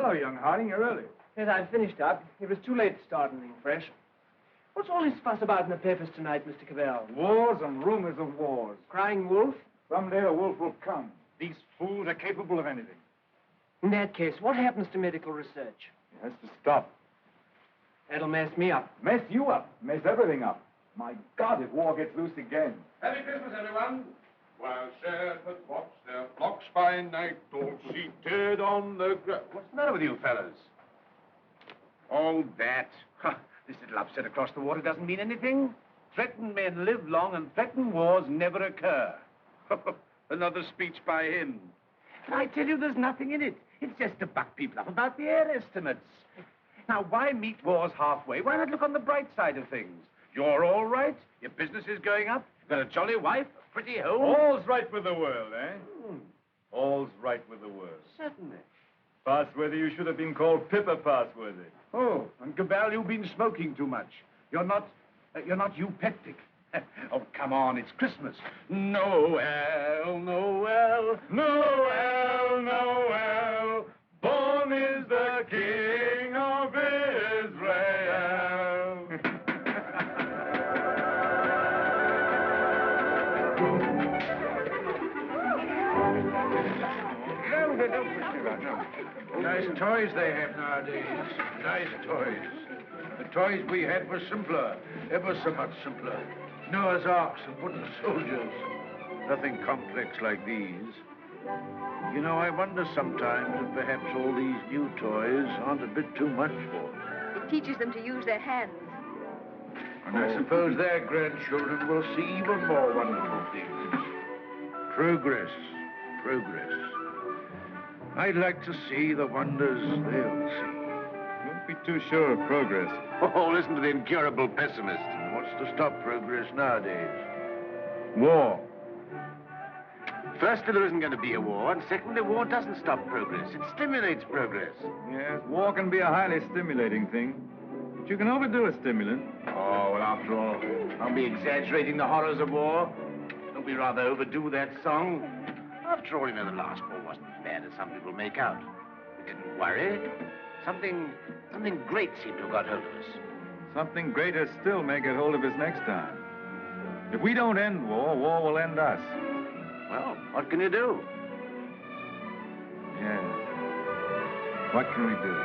Hello, young Harding. You're early. Yes, I've finished up. It was too late to start anything fresh. What's all this fuss about in the papers tonight, Mr. Cavell? Wars and rumors of wars. Crying wolf? Someday the wolf will come. These fools are capable of anything. In that case, what happens to medical research? It has to stop. That'll mess me up. Mess you up. Mess everything up. My God, if war gets loose again. Happy Christmas, everyone. While shepherds watch their flocks by night, all seated on the ground. What's the matter with you fellas? All that. Huh. This little upset across the water doesn't mean anything. Threatened men live long and threatened wars never occur. Another speech by him. But I tell you, there's nothing in it. It's just to buck people up about the air estimates. Now, why meet wars halfway? Why not look on the bright side of things? You're all right. Your business is going up. You've got a jolly wife, a pretty home. All's right with the world, eh? All's right with the world. Certainly. Passworthy, you should have been called Pippa Passworthy. Oh, and Cabell, you've been smoking too much. You're not eupeptic. Oh, come on, it's Christmas. Noel, Noel, Noel, Noel, born is the King of Israel. Nice toys they have nowadays. Nice toys. The toys we had were simpler, ever so much simpler. Noah's Arks and wooden soldiers. Nothing complex like these. You know, I wonder sometimes if perhaps all these new toys aren't a bit too much for them. It teaches them to use their hands. And I suppose their grandchildren will see even more wonderful things. Progress, progress. I'd like to see the wonders they'll see. Don't be too sure of progress. Oh, listen to the incurable pessimist. What's to stop progress nowadays? War. Firstly, there isn't going to be a war, and secondly, war doesn't stop progress. It stimulates progress. Yes, war can be a highly stimulating thing. But you can overdo a stimulant. Oh, well, after all, I'll be exaggerating the horrors of war. Don't we rather overdo that song? After all, you know, the last war wasn't as bad as some people make out. We didn't worry. Something great seemed to have got hold of us. Something greater still may get hold of us next time. If we don't end war, war will end us. Well, what can you do? Yeah. What can we do?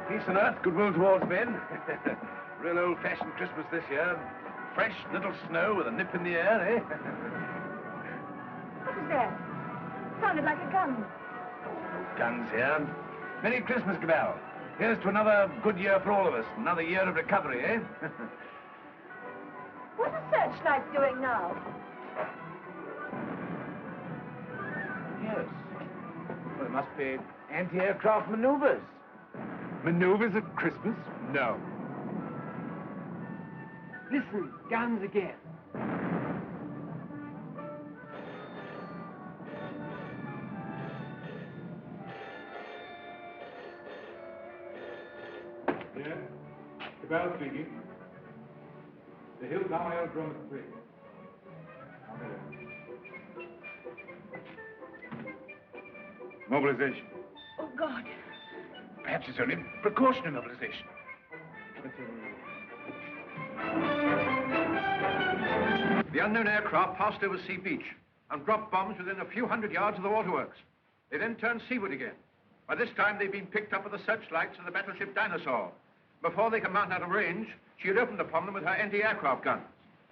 Peace on earth, goodwill towards men. Real old-fashioned Christmas this year. Fresh little snow with a nip in the air, eh? What was that? Sounded like a gun. Guns here. Merry Christmas, Cabell. Here's to another good year for all of us. Another year of recovery, eh? What's the searchlight doing now? Yes. Well, it must be anti-aircraft maneuvers. Maneuvers at Christmas? No. Listen, guns again. Yeah? Cabell speaking. The Hilltown Aerodrome is free. Mobilization. Oh, God. Perhaps it's only precautionary mobilization. The unknown aircraft passed over Sea Beach and dropped bombs within a few hundred yards of the waterworks. They then turned seaward again. By this time, they'd been picked up with the searchlights of the battleship Dinosaur. Before they could mount out of range, she had opened upon them with her anti-aircraft guns.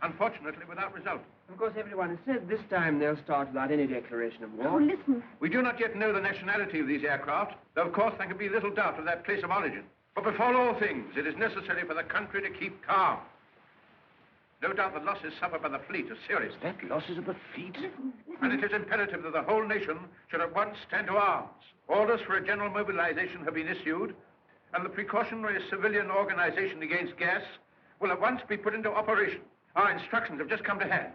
Unfortunately, without result. Of course, everyone has said this time they'll start without any declaration of war. Oh, listen. We do not yet know the nationality of these aircraft, though of course there can be little doubt of their place of origin. But before all things, it is necessary for the country to keep calm. No doubt the losses suffered by the fleet are serious. That losses of the fleet? And it is imperative that the whole nation should at once stand to arms. Orders for a general mobilization have been issued, and the precautionary civilian organization against gas will at once be put into operation. Our instructions have just come to hand.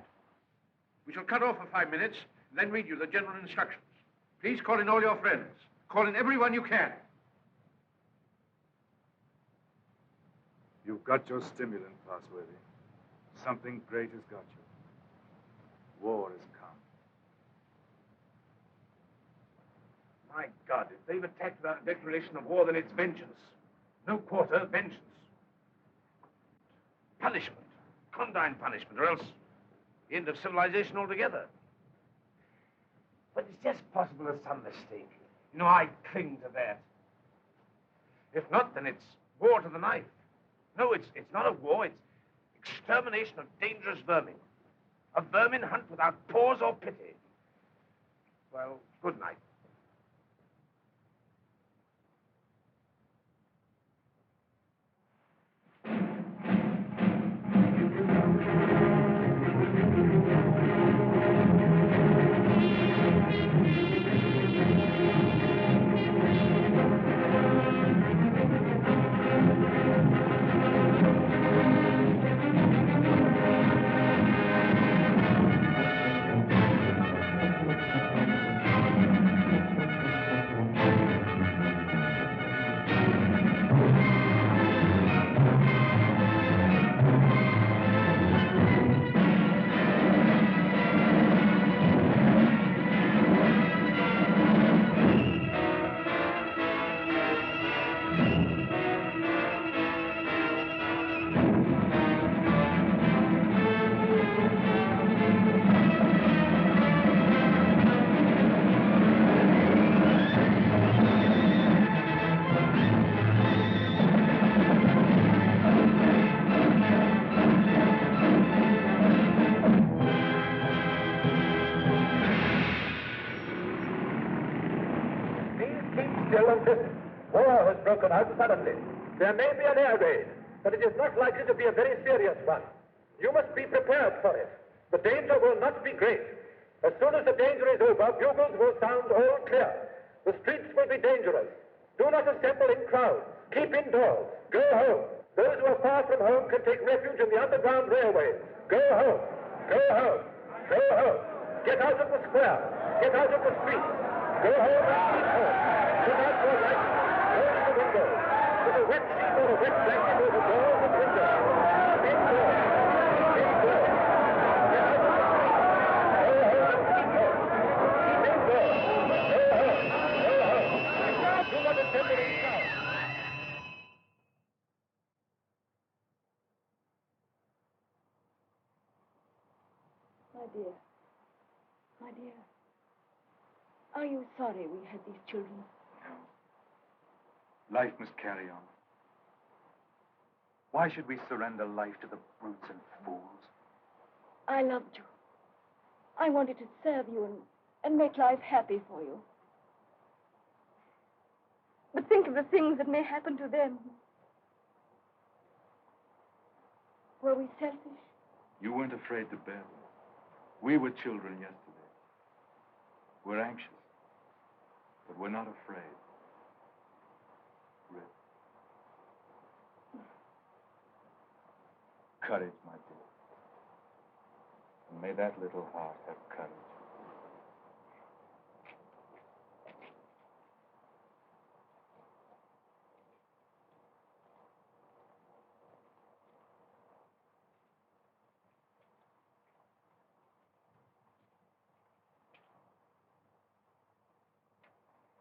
We shall cut off for 5 minutes, then read you the general instructions. Please call in all your friends. Call in everyone you can. You've got your stimulant, Passworthy. Something great has got you. War has come. My God, if they've attacked without a declaration of war, then it's vengeance. No quarter, vengeance. Punishment. Condign punishment, or else the end of civilization altogether. But it's just possible there's some mistake. You know, I cling to that. If not, then it's war to the knife. No, it's not a war, it's extermination of dangerous vermin. A vermin hunt without pause or pity. Well, good night. War has broken out suddenly. There may be an air raid, but it is not likely to be a very serious one. You must be prepared for it. The danger will not be great. As soon as the danger is over, bugles will sound all clear. The streets will be dangerous. Do not assemble in crowds. Keep indoors. Go home. Those who are far from home can take refuge in the underground railways. Go home. Go home. Go home. Get out of the square. Get out of the streets. Go home and keep home. Put out your lights. Close the windows. With a wet sheet or a wet blanket over doors and windows. Indoors. Indoors. Get out of the streets. Go home and keep home. Keep indoors. Go home. Go home. Do not assemble in crowds. My dear, are you sorry we had these children? No. Life must carry on. Why should we surrender life to the brutes and fools? I loved you. I wanted to serve you and make life happy for you. But think of the things that may happen to them. Were we selfish? You weren't afraid to bear them. We were children yesterday. We're anxious, but we're not afraid. Rip. Courage, my dear. And may that little heart have courage.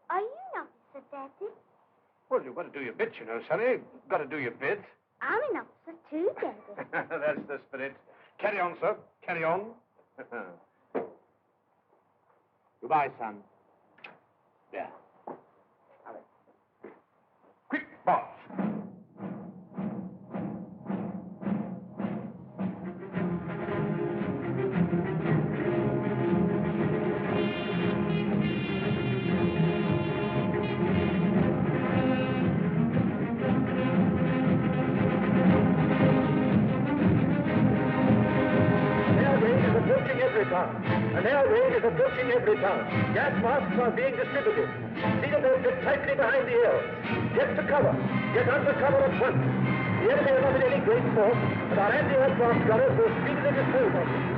Are you an officer, Daddy? Well, you've got to do your bit, you know, Sonny. You've got to do your bit. I'm an officer too, Daddy. That's the spirit. Carry on, sir. Carry on. Goodbye, son. Yeah. Quick, boss. An air raid is approaching every town. Gas masks are being distributed. See that they fit tightly behind the ears. Get to cover. Get under cover at once. The enemy are not in any great force, and our anti-aircraft gunners will speedily dispose of them.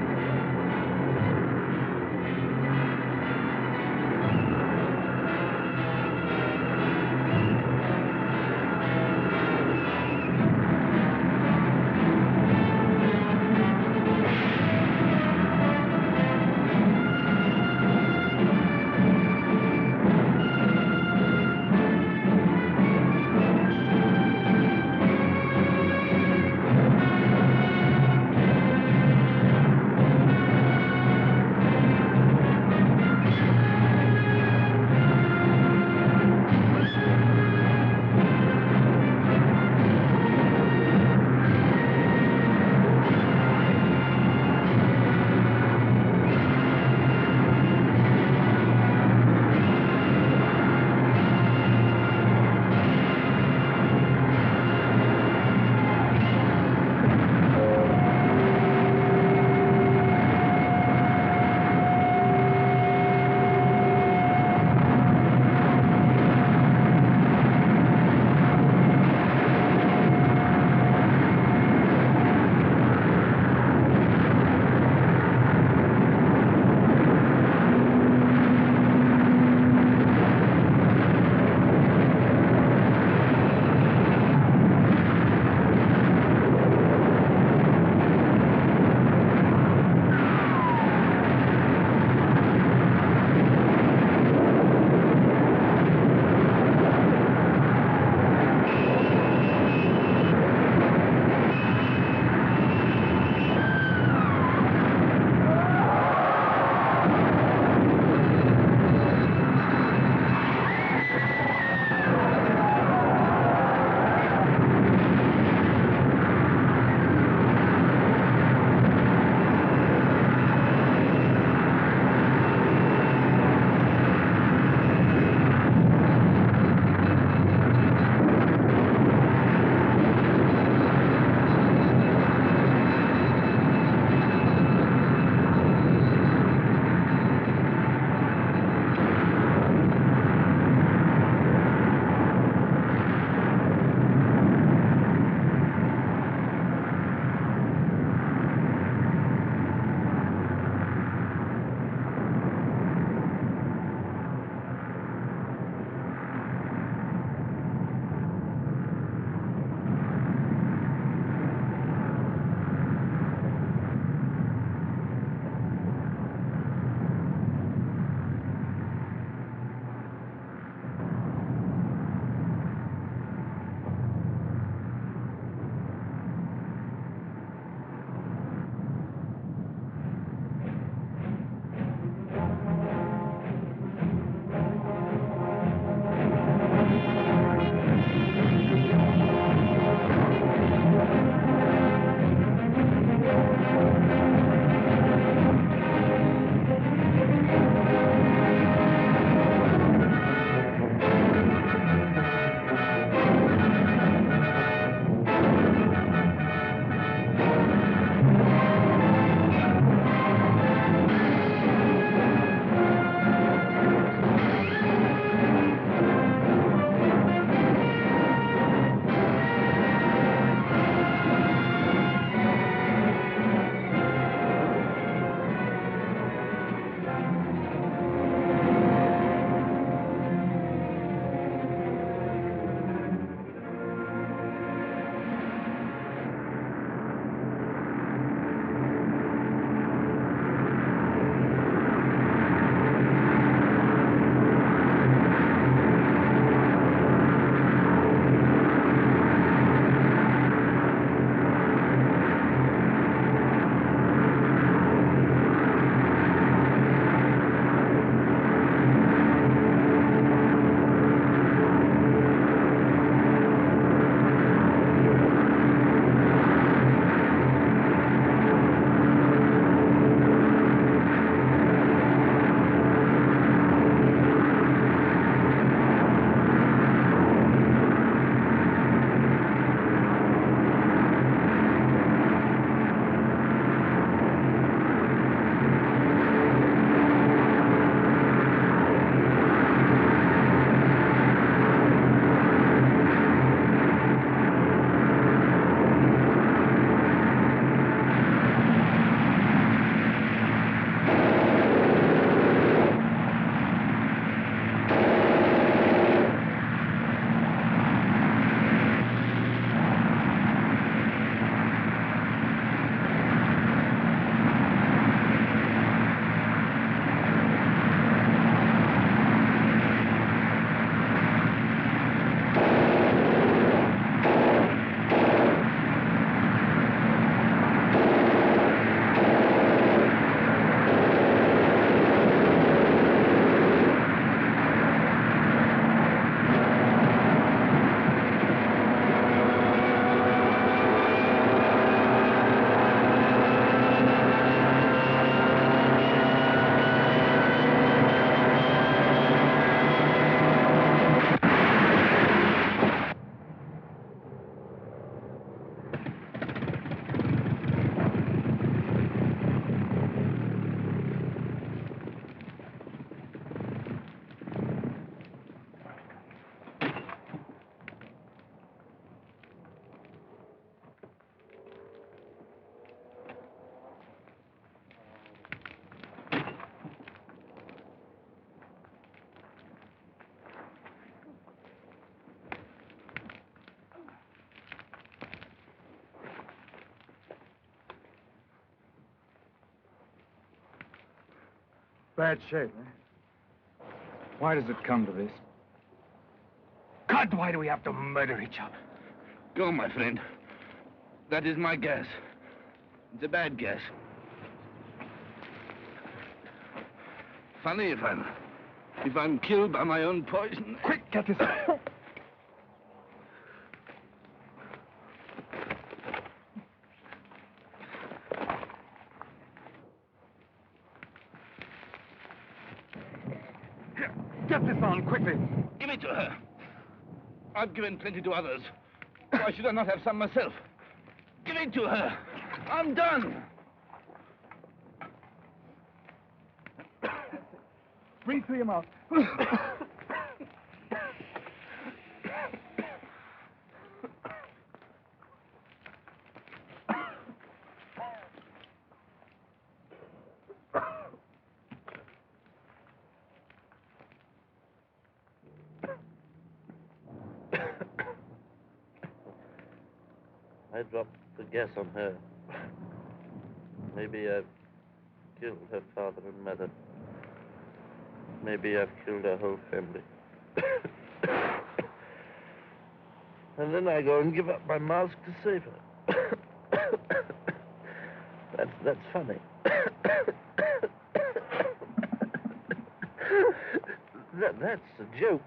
Bad shape, eh? Why does it come to this? God, why do we have to murder each other? Go, my friend. That is my guess. It's a bad guess. Funny if I'm killed by my own poison. Quick, get this out. Get this on, quickly. Give it to her. I've given plenty to others. Why should I not have some myself? Give it to her. I'm done. Breathe through your mouth. I dropped the gas on her. Maybe I've killed her father and mother. Maybe I've killed her whole family. And then I go and give up my mask to save her. That's funny. That's a joke.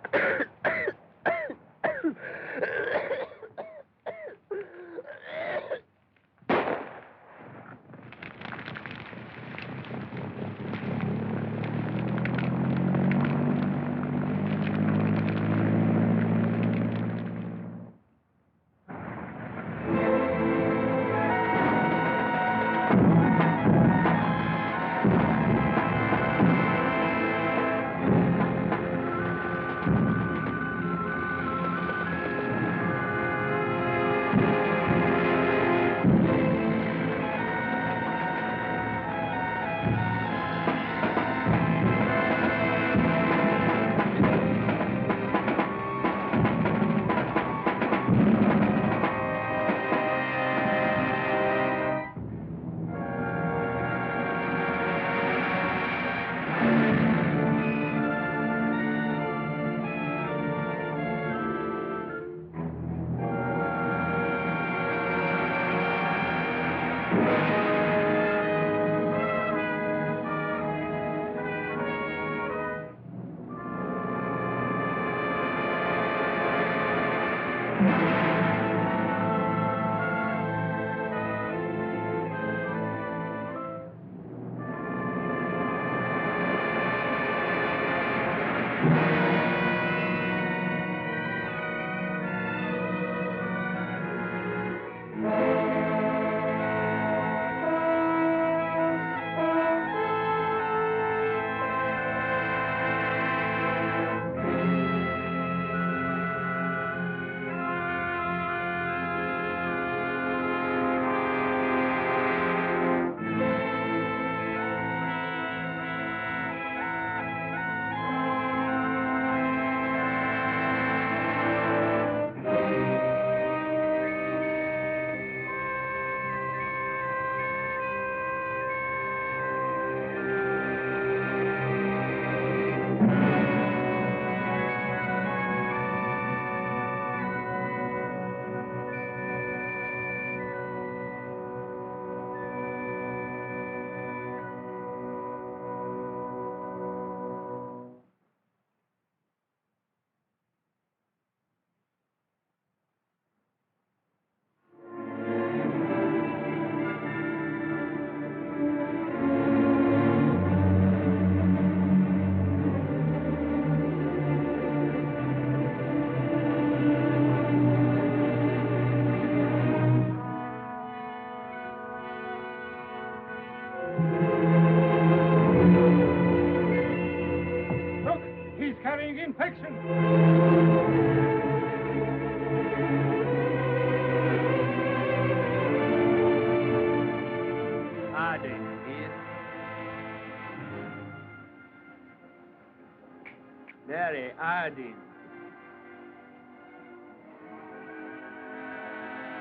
Very iodine.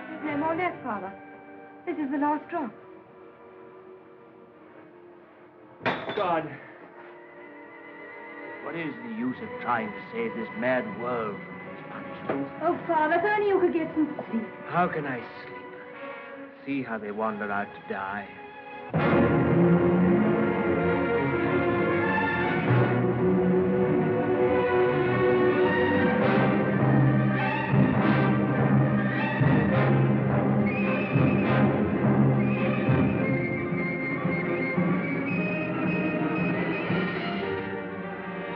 There's no more left, Father. This is the last drop. God, What is the use of trying to save this mad world from these punishments? Oh, Father, if only you could get some sleep. How can I sleep? See how they wander out to die.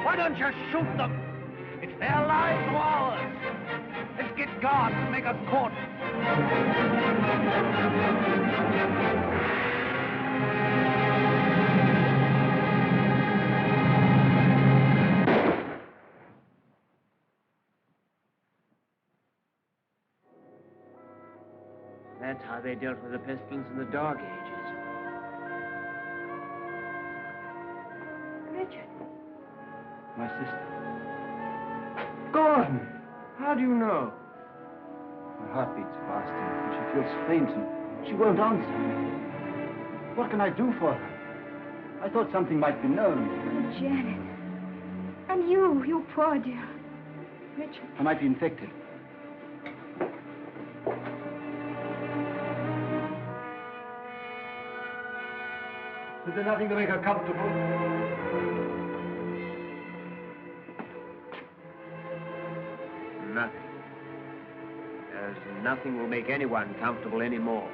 Why don't you shoot them? It's their lives or ours. Let's get guards and make a court. That's how they dealt with the pestilence in the Dark Ages. Richard. My sister. Gordon! How do you know? Her heart beats fast and she feels faint and she won't answer. What can I do for her? I thought something might be known. Oh, Janet. And you poor dear. Richard. I might be infected. Is there nothing to make her comfortable? Nothing. There's nothing will make anyone comfortable anymore.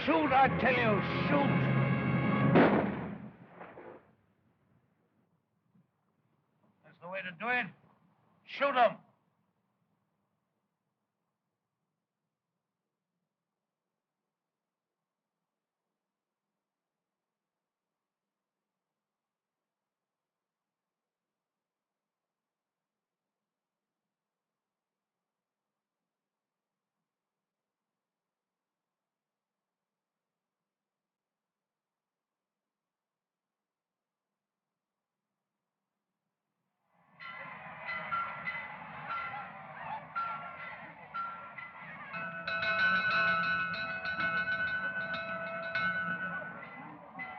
Shoot, I tell you, shoot! That's the way to do it. Shoot 'em!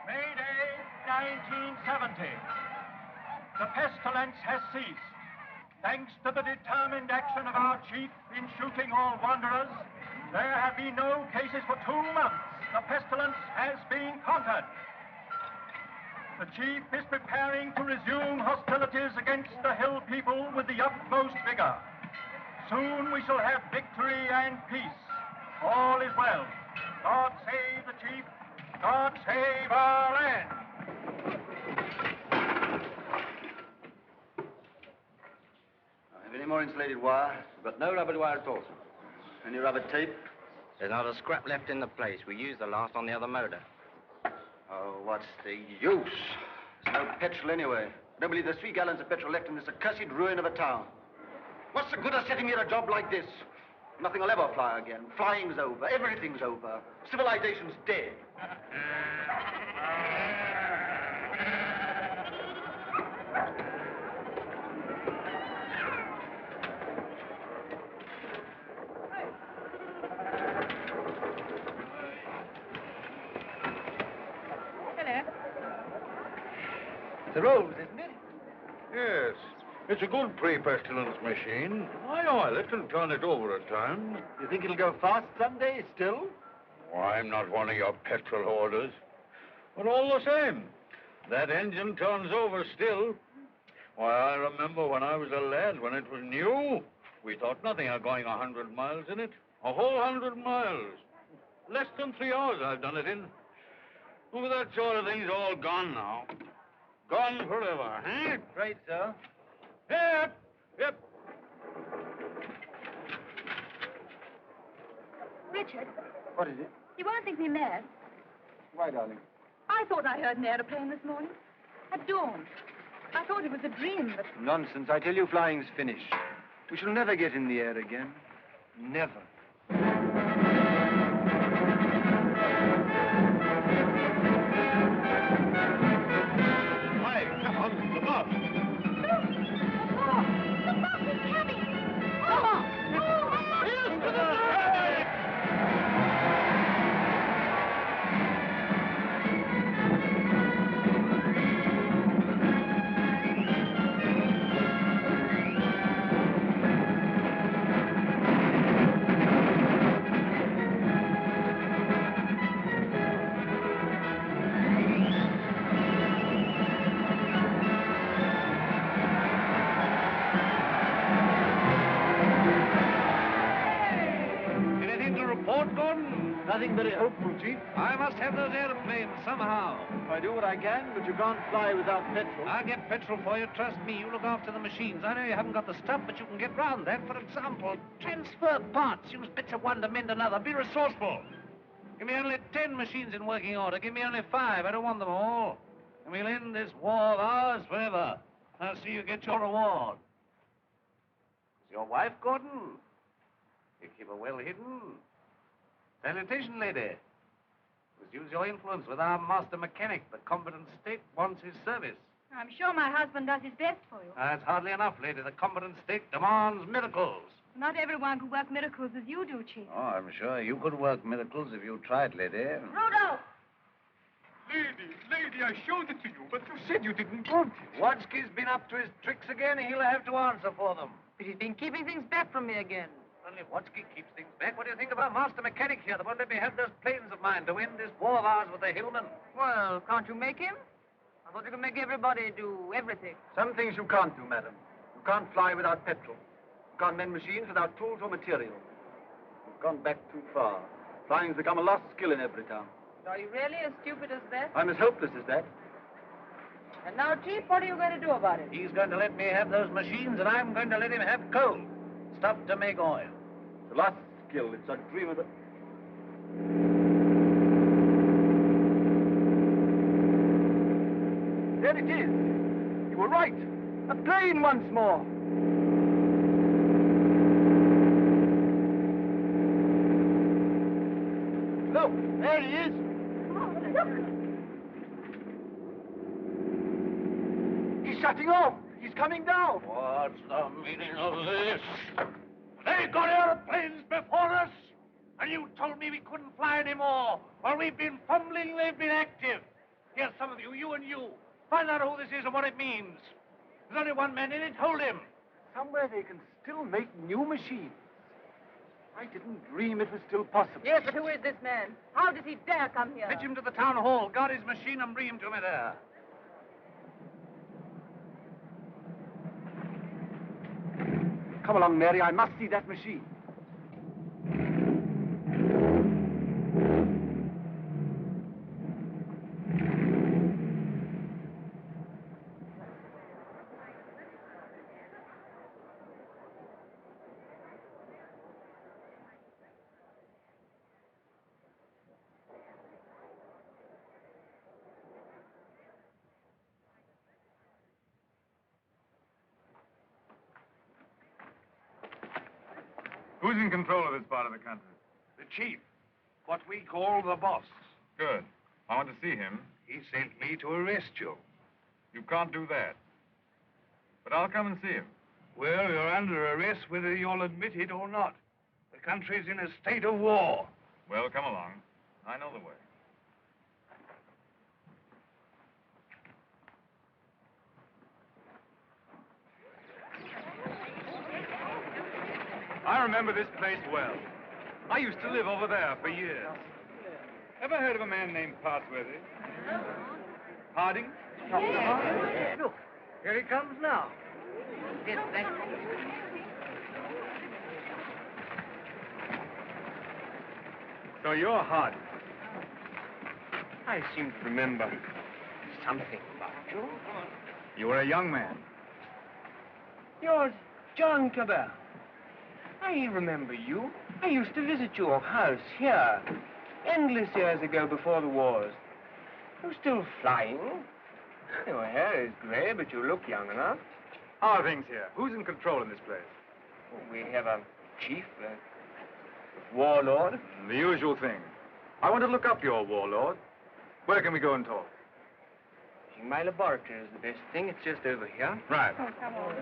May Day, 1970. The pestilence has ceased. Thanks to the determined action of our chief in shooting all wanderers, there have been no cases for 2 months. The pestilence has been conquered. The chief is preparing to resume hostilities against the hill people with the utmost vigor. Soon we shall have victory and peace. All is well. God save the chief. God save our land. Have any more insulated wire? We've got no rubber wire at all, sir. Any rubber tape? There's not a scrap left in the place. We used the last on the other motor. Oh, what's the use? There's no petrol anyway. I don't believe there's 3 gallons of petrol left in this accursed ruin of a town. What's the good of setting me at a job like this? Nothing will ever fly again. Flying's over. Everything's over. Civilization's dead. It's a rose, isn't it? Yes. It's a good pre-pestilence machine. I oil it and turn it over at times. You think it'll go fast someday still? Oh, I'm not one of your petrol hoarders. But all the same, that engine turns over still. Why, I remember when I was a lad, when it was new, we thought nothing of going 100 miles in it. A whole 100 miles. Less than 3 hours I've done it in. Oh, that sort of thing's all gone now. Gone forever, eh? Right, sir. Yep, yep. Richard, What is it? you won't think me mad. Why, darling? I thought I heard an aeroplane this morning. At dawn. I thought it was a dream, but... Nonsense. I tell you, flying's finished. We shall never get in the air again. Never. Hi, come on, the boss. The boss is coming. Come on. Here's to the train! Anything to report, Gordon? Nothing very hopeful, Chief. I must have those airplanes somehow. I do what I can, but you can't fly without petrol. I'll get petrol for you, trust me. You look after the machines. I know you haven't got the stuff, but you can get round that. For example, transfer parts. Use bits of one to mend another. Be resourceful. Give me only 10 machines in working order. Give me only 5. I don't want them all. And we'll end this war of ours forever. I'll see you get your reward. Is your wife, Gordon? You keep her well hidden. Sanitation lady. Must use your influence with our master mechanic. The competent state wants his service. I'm sure my husband does his best for you. That's hardly enough, lady. The competent state demands miracles. Not everyone could work miracles as you do, Chief. Oh, I'm sure you could work miracles if you tried, lady. Rudolph! Lady, I showed it to you, but you said you didn't want it. Watsky's been up to his tricks again. He'll have to answer for them. But he's been keeping things back from me again. Only Watsky keeps things back. What do you think of our master mechanic here that won't let me have those planes of mine to end this war of ours with the hillmen? Well, can't you make him? I thought you could make everybody do everything. Some things you can't do, madam. You can't fly without petrol. You can't mend machines without tools or material. You've gone back too far. Flying's become a lost skill in every town. Are you really as stupid as that? I'm as helpless as that. And now, Chief, what are you going to do about it? He's going to let me have those machines, and I'm going to let him have coal. Stuff to make oil. The lost skill. It's a dream of the... There it is. You were right. A plane once more. Look, there he is. He's shutting off. He's coming down. What's the meaning of this? They got airplanes before us, and you told me we couldn't fly anymore. While we've been fumbling, they've been active. Here, some of you, you and you, find out who this is and what it means. There's only one man in it. Hold him. Somewhere they can still make new machines. I didn't dream it was still possible. Yes, but who is this man? How does he dare come here? Fetch him to the town hall. Guard his machine and bring him to me there. Come along, Mary. I must see that machine. Who's in control of this part of the country? The chief. What we call the boss. Good. I want to see him. He sent me to arrest you. You can't do that. But I'll come and see him. Well, you're under arrest whether you'll admit it or not. The country's in a state of war. Well, come along. I know the way. I remember this place well. I used to live over there for years. Ever heard of a man named Parsworthy? Harding? Yes. Look, here he comes now. So you're Harding. I seem to remember something about you. You were a young man. You're John Cabell. I remember you. I used to visit your house here endless years ago before the wars. You're still flying. Your hair is gray, but you look young enough. How are things here? Who's in control in this place? We have a chief, a warlord. The usual thing. I want to look up your warlord. Where can we go and talk? My laboratory is the best thing. It's just over here. Right. Oh, come on.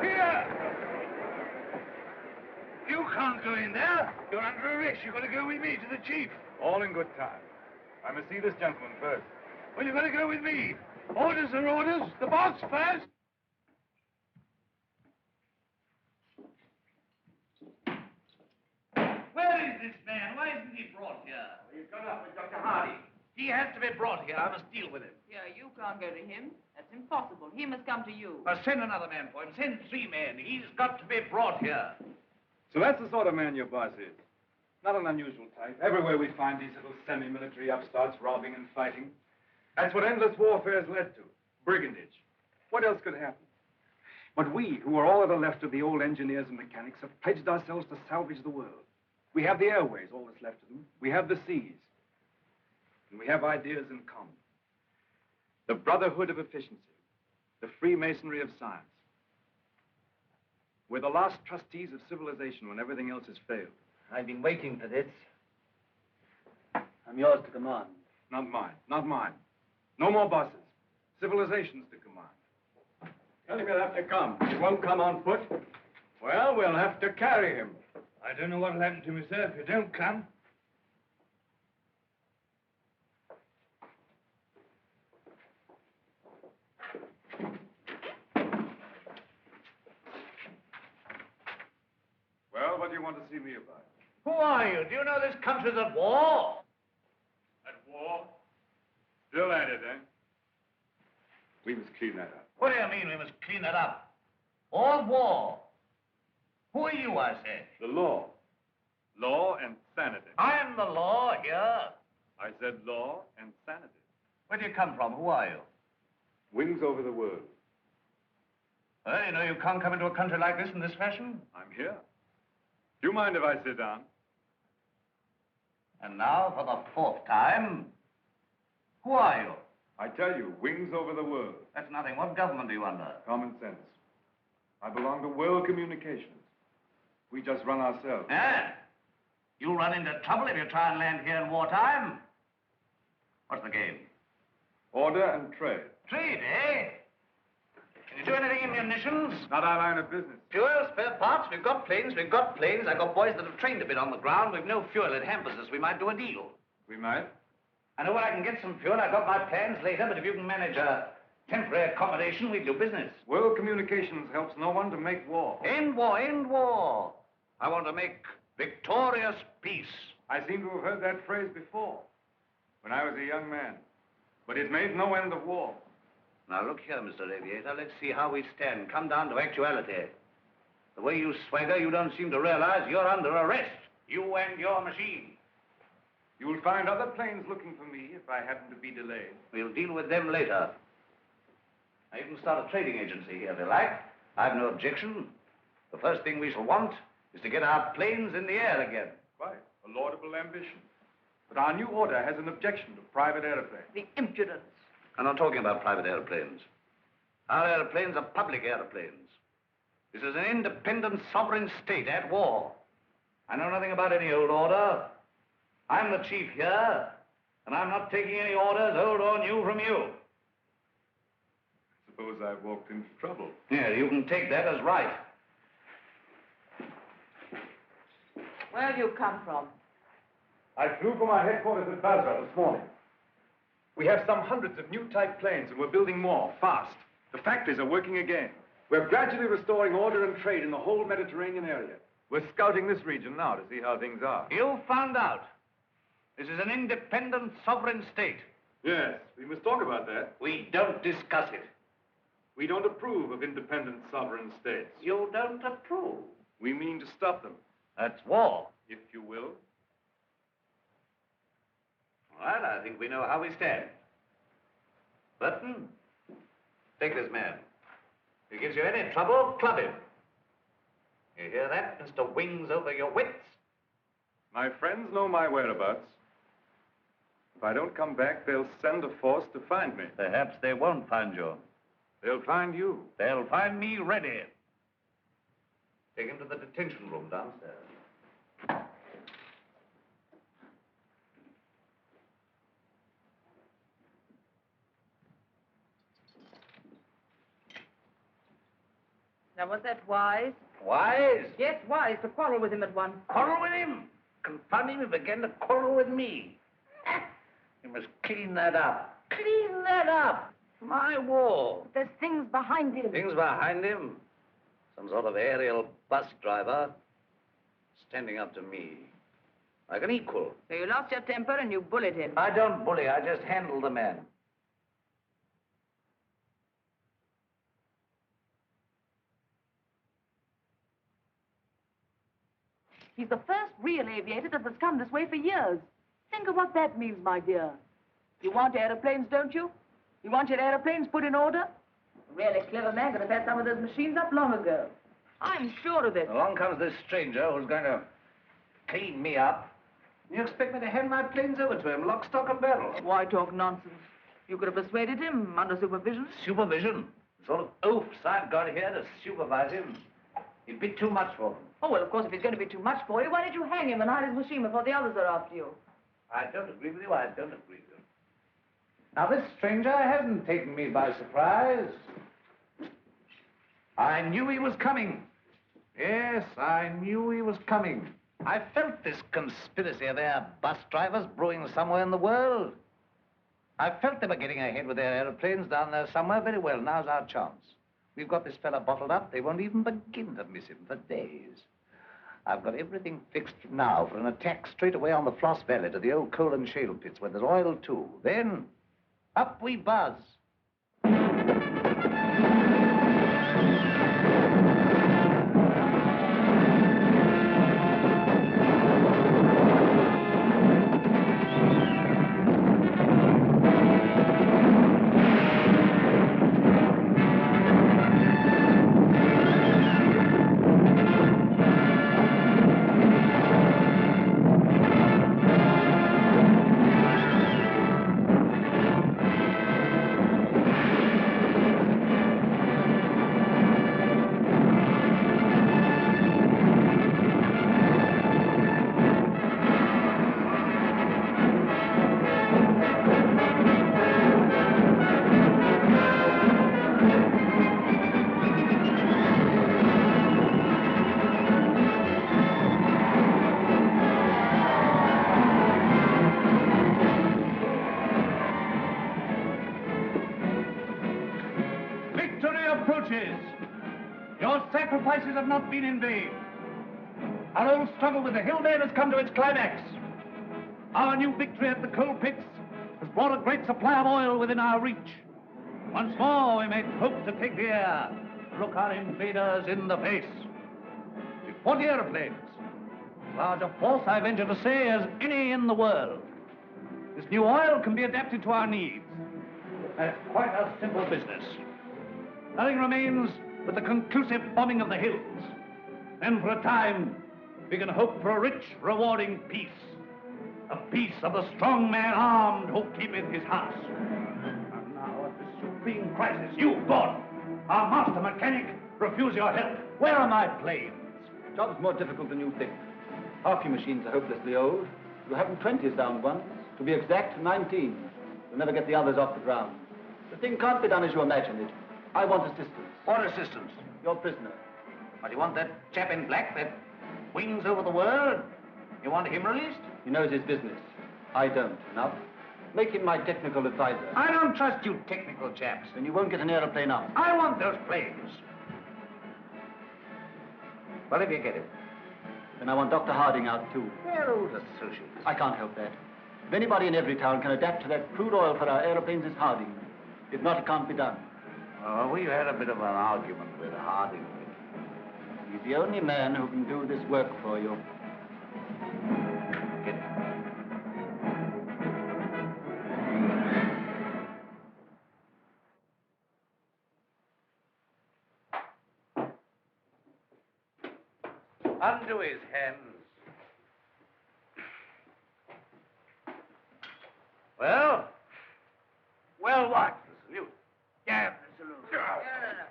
Here! You can't go in there. You're under arrest. You've got to go with me to the chief. All in good time. I must see this gentleman first. Well, you've got to go with me. Orders are orders. The boss first. Where is this man? Why isn't he brought here? He's gone up with Dr. Hardy. He has to be brought here. I must deal with him. Yeah, you can't go to him. That's impossible. He must come to you. Send another man for him. Send 3 men. He's got to be brought here. So that's the sort of man your boss is. Not an unusual type. Everywhere we find these little semi-military upstarts robbing and fighting. That's what endless warfare has led to. Brigandage. What else could happen? But we, who are all that are left of the old engineers and mechanics, have pledged ourselves to salvage the world. We have the airways, all that's left of them. We have the seas. And we have ideas in common. The brotherhood of efficiency. The Freemasonry of science. We're the last trustees of civilization when everything else has failed. I've been waiting for this. I'm yours to command. Not mine. Not mine. No more bosses. Civilization's to command. Tell him he'll have to come. He won't come on foot. Well, we'll have to carry him. I don't know what'll happen to me, sir, if you don't come. Well, what do you want to see me about? Who are you? Do you know this country's at war? At war? Still at it, eh? We must clean that up. What do you mean we must clean it up? All war. Who are you, I say? The law. Law and sanity. I am the law here. I said law and sanity. Where do you come from? Who are you? Wings over the world. Well, you know you can't come into a country like this in this fashion. I'm here. Do you mind if I sit down? And now, for the 4th time, who are you? I tell you, wings over the world. That's nothing. What government are you under? Common sense. I belong to World Communications. We just run ourselves. Yeah? You'll run into trouble if you try and land here in wartime. What's the game? Order and trade. Trade, eh? Can you do anything in munitions? Not our line of business. Fuel, spare parts, we've got planes. I've got boys that have trained a bit on the ground. We've no fuel. It hampers us. We might do a deal. We might. I know where I can get some fuel. I've got my plans later, but if you can manage a temporary accommodation, we'll do business. World Communications helps no one to make war. End war, end war. I want to make victorious peace. I seem to have heard that phrase before, when I was a young man. But it made no end of war. Now, look here, Mr. Aviator. Let's see how we stand. Come down to actuality. The way you swagger, you don't seem to realize you're under arrest. You and your machine. You'll find other planes looking for me if I happen to be delayed. We'll deal with them later. Now, you can start a trading agency here if you like. I've no objection. The first thing we shall want is to get our planes in the air again. Quite. A laudable ambition. But our new order has an objection to private airplanes. The impudence. I'm not talking about private airplanes. Our airplanes are public airplanes. This is an independent sovereign state at war. I know nothing about any old order. I'm the chief here, and I'm not taking any orders, old or new, from you. Suppose I've walked into trouble. Yeah, you can take that as right. Where have you come from? I flew from our headquarters at Basra this morning. We have some hundreds of new type planes, and we're building more, fast. The factories are working again. We're gradually restoring order and trade in the whole Mediterranean area. We're scouting this region now to see how things are. You found out. This is an independent sovereign state. Yes, we must talk about that. We don't discuss it. We don't approve of independent sovereign states. You don't approve. We mean to stop them. That's war. If you will. Well, I think we know how we stand. Burton, take this man. If he gives you any trouble, club him. You hear that, Mr. Wings over your wits? My friends know my whereabouts. If I don't come back, they'll send a force to find me. Perhaps they won't find you. They'll find you. They'll find me ready. Take him to the detention room downstairs. Now, was that wise? Wise? Yes, wise, to quarrel with him at once. Quarrel with him? Confound him, he began to quarrel with me. You must clean that up. Clean that up. My war. There's things behind him. Things behind him? Some sort of aerial bus driver standing up to me like an equal. So you lost your temper and you bullied him. I don't bully, I just handle the man. He's the first real aviator that has come this way for years. Think of what that means, my dear. You want aeroplanes, don't you? You want your aeroplanes put in order? A really clever man could have had some of those machines up long ago. I'm sure of it. Along comes this stranger who's going to clean me up. You expect me to hand my planes over to him, lock, stock, and barrel? Why talk nonsense? You could have persuaded him under supervision. Supervision? The sort of oafs I've got here to supervise him. He'd be too much for them. Oh, well, of course, if he's going to be too much for you, why don't you hang him and hide his machine before the others are after you? I don't agree with you, I don't agree with you. Now, this stranger hasn't taken me by surprise. I knew he was coming. Yes, I knew he was coming. I felt this conspiracy of their bus drivers brewing somewhere in the world. I felt they were getting ahead with their aeroplanes down there somewhere. Very well, now's our chance. We've got this fella bottled up. They won't even begin to miss him for days. I've got everything fixed now for an attack straight away on the Floss Valley to the old coal and shale pits where there's oil, too. Then, up we buzz. Your sacrifices have not been in vain. Our old struggle with the hillman has come to its climax. Our new victory at the coal pits has brought a great supply of oil within our reach. Once more, we may hope to take the air, look our invaders in the face. With 40 airplanes, as large a force, I venture to say, as any in the world. This new oil can be adapted to our needs. And it's quite a simple business. Nothing remains but the conclusive bombing of the hills. Then for a time, we can hope for a rich, rewarding peace. A peace of the strong man armed who keepeth his house. And now at this supreme crisis, you, God, our master mechanic, refuse your help. Where are my planes? Job's more difficult than you think. Half your machines are hopelessly old. You haven't 20 sound ones. To be exact, 19. You'll never get the others off the ground. The thing can't be done as you imagine it. I want assistance. What assistance? Your prisoner. What, you want that chap in black that wings over the world? You want him released? He knows his business. I don't. Enough. Make him my technical advisor. I don't trust you technical chaps. Then you won't get an aeroplane up. I want those planes. Well, if you get it. Then I want Dr. Harding out, too. They're old associates. I can't help that. If anybody in every town can adapt to that crude oil for our aeroplanes, it's Harding. If not, it can't be done. Oh, we had a bit of an argument with Harding. He's the only man who can do this work for you. Get it. Undo his hands. Well? Well, what? The salute. Damn the salute.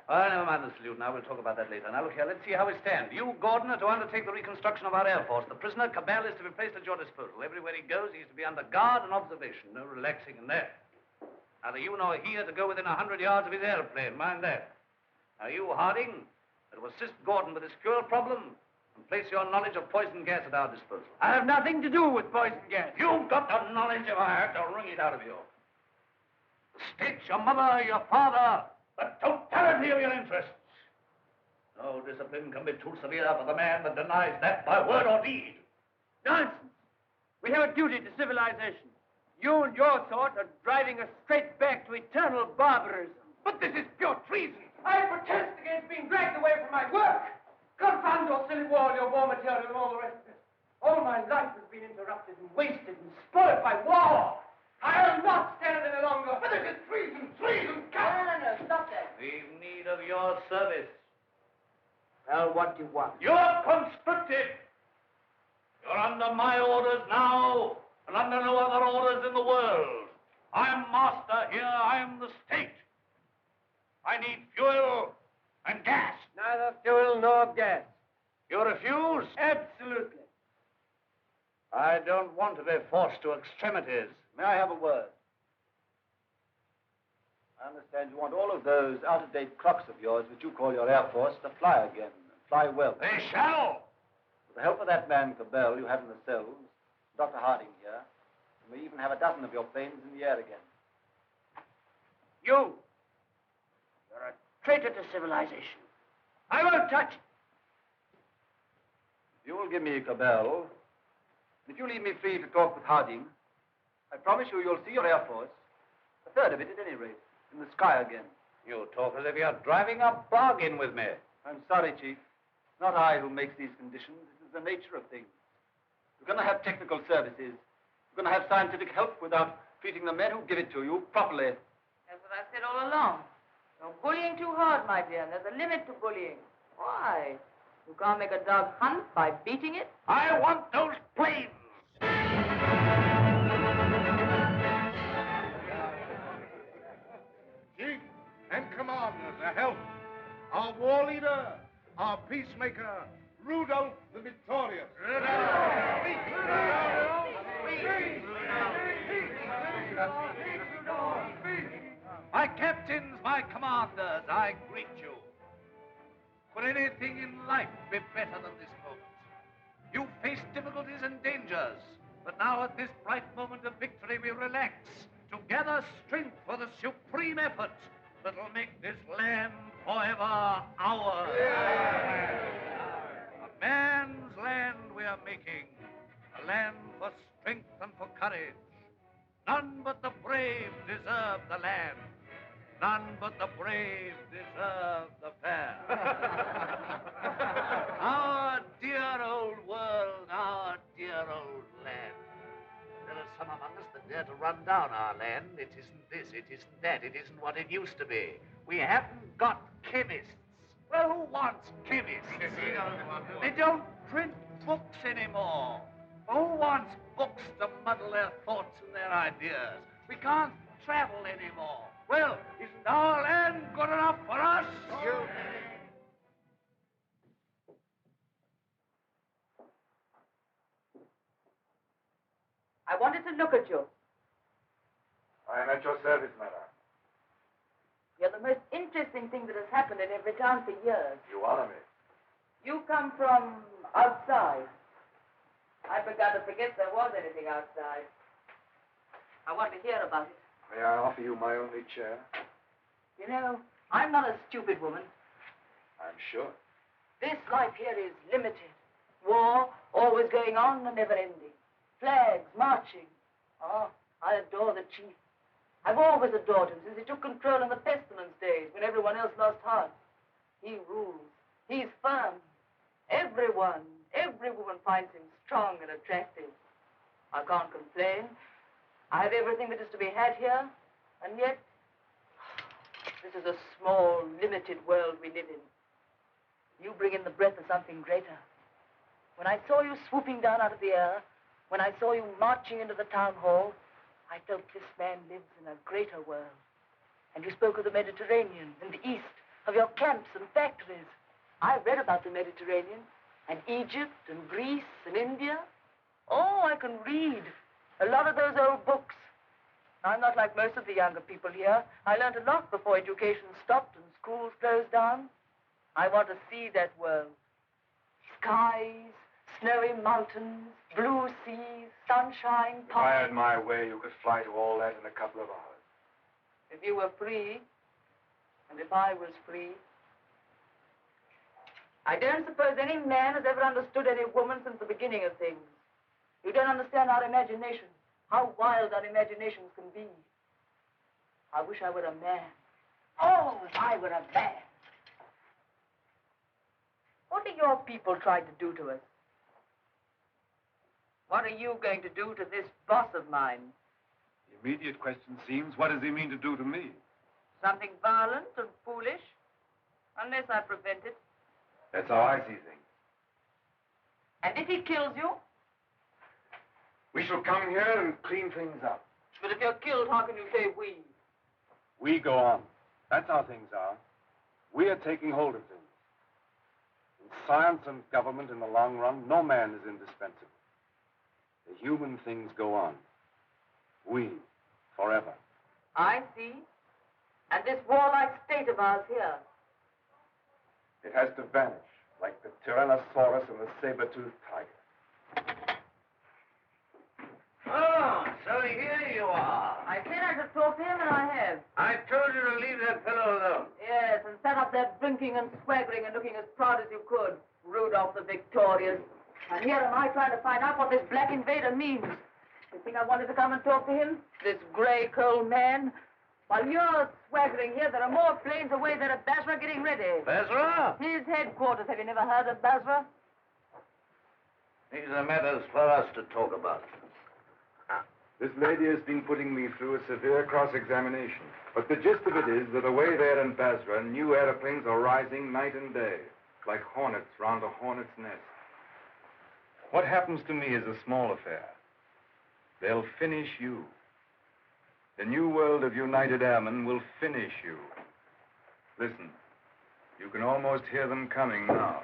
Oh, never mind the salute now. We'll talk about that later. Now, look here. Let's see how we stand. You, Gordon, are to undertake the reconstruction of our Air Force. The prisoner, Cabell, is to be placed at your disposal. Everywhere he goes, he's to be under guard and observation. No relaxing in that. Neither you nor he are to go within 100 yards of his airplane. Mind that. Now, you, Harding, are to assist Gordon with his fuel problem and place your knowledge of poison gas at our disposal. I have nothing to do with poison gas. You've got the knowledge if I have to wring it out of you. The state, your mother, your father, the totality of your interests. No discipline can be too severe for the man that denies that by word or deed. Nonsense. We have a duty to civilization. You and your sort are driving us straight back to eternal barbarism. But this is pure treason. I protest against being dragged away from my work. Confound your silly war, your war material, and all the rest of it. All my life has been interrupted and wasted and spoiled by war. I'll not stand it any longer. But this is treason, treason, No, stop that. We've need of your service. Well, what do you want? You're conscripted. You're under my orders now, and under no other orders in the world. I'm master here. I'm the state. I need fuel and gas. Neither fuel nor gas. You refuse? Absolutely. I don't want to be forced to extremities. May I have a word? I understand you want all of those out-of-date clocks of yours, which you call your Air Force, to fly again, and fly well. They shall! With the help of that man, Cabell, you have in the cells, Dr. Harding here, you may even have a dozen of your planes in the air again. You're a traitor to civilization. I won't touch it. If you will give me Cabell, if you leave me free to talk with Harding, I promise you'll see your Air Force, a third of it at any rate, in the sky again. You talk as if you're driving a bargain with me. I'm sorry, Chief. It's not I who makes these conditions. This is the nature of things. You're going to have technical services. You're going to have scientific help without treating the men who give it to you properly. That's what I said all along. You're bullying too hard, my dear, and there's a limit to bullying. Why? You can't make a dog hunt by beating it? I want those planes! Chief and commanders, a health. Our war leader, our peacemaker, Rudolph the Victorious. My captains, my commanders, I greet you. Could anything in life be better than this moment? You faced difficulties and dangers, but now at this bright moment of victory we relax to gather strength for the supreme effort that'll make this land forever ours. A man's land we are making, a land for strength and for courage. None but the brave deserve the land. None but the brave deserve the fair. Our dear old world, our dear old land. There are some among us that dare to run down our land. It isn't this, it isn't that, it isn't what it used to be. We haven't got chemists. Well, who wants chemists? They don't print books anymore. Who wants books to muddle their thoughts and their ideas? We can't travel anymore. Well, isn't our land good enough for us? I wanted to look at you. I am at your service, madam. You're the most interesting thing that has happened in every town for years. You honor me. You come from outside. I began to forget there was anything outside. I want to hear about it. May I offer you my only chair? You know, I'm not a stupid woman. I'm sure. This life here is limited. War, always going on and never ending. Flags, marching. Oh, I adore the chief. I've always adored him since he took control in the pestilence days when everyone else lost heart. He rules. He's firm. Every woman finds him strong and attractive. I can't complain. I have everything that is to be had here, and yet this is a small, limited world we live in. You bring in the breath of something greater. When I saw you swooping down out of the air, when I saw you marching into the town hall, I felt this man lives in a greater world. And you spoke of the Mediterranean and the East, of your camps and factories. I've read about the Mediterranean and Egypt and Greece and India. Oh, I can read a lot of those old books. I'm not like most of the younger people here. I learned a lot before education stopped and schools closed down. I want to see that world. Skies, snowy mountains, blue seas, sunshine, If I had my way, you could fly to all that in a couple of hours. If you were free, and if I was free. I don't suppose any man has ever understood any woman since the beginning of things. You don't understand our imagination, how wild our imaginations can be. I wish I were a man. Oh, if I were a man. What are your people trying to do to us? What are you going to do to this boss of mine? The immediate question seems, what does he mean to do to me? Something violent and foolish, unless I prevent it. That's how I see things. And if he kills you? We shall come here and clean things up. But if you're killed, how can you say we? We go on. That's how things are. We are taking hold of things. In science and government, in the long run, no man is indispensable. The human things go on. We, forever. I see. And this warlike state of ours here. It has to vanish, like the Tyrannosaurus and the saber-toothed tiger. Oh, so here you are. I said I should talk to him, and I have. I told you to leave that fellow alone. Yes, and set up there drinking and swaggering and looking as proud as you could. Rudolph the Victorious. And here am I trying to find out what this black invader means. You think I wanted to come and talk to him? This gray, cold man? While you're swaggering here, there are more planes away there at Basra getting ready. Basra? His headquarters. Have you never heard of Basra? These are matters for us to talk about. This lady has been putting me through a severe cross-examination. But the gist of it is that away there in Basra, new airplanes are rising night and day, like hornets round a hornet's nest. What happens to me is a small affair. They'll finish you. The new world of United Airmen will finish you. Listen, you can almost hear them coming now.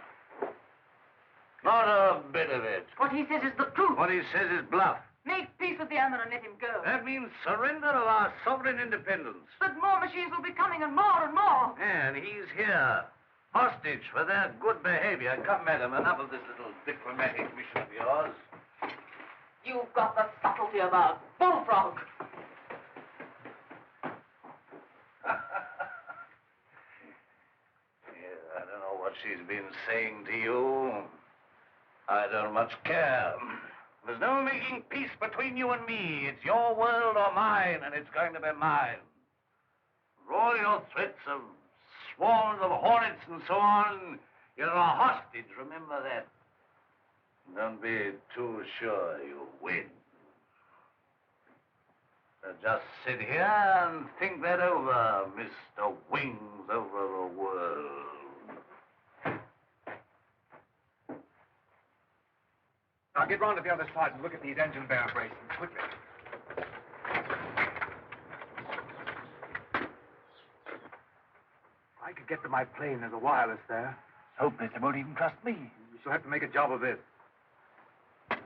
Not a bit of it. What he says is the truth. What he says is bluff. Make peace with the airmen and let him go. That means surrender of our sovereign independence. But more machines will be coming, and more and more. And he's here, hostage for their good behavior. Come, madam, enough of this little diplomatic mission of yours. You've got the subtlety of a bullfrog. I don't know what she's been saying to you. I don't much care. There's no making peace between you and me. It's your world or mine, and it's going to be mine. For all your threats of swarms of hornets and so on, you're a hostage, remember that. Don't be too sure you win. So just sit here and think that over, Mr. Wings over the world. Now get round to the other side and look at these engine bearer braces, quickly. I could get to my plane. There's a wireless there. Hopeless. They won't even trust me. We shall have to make a job of this. I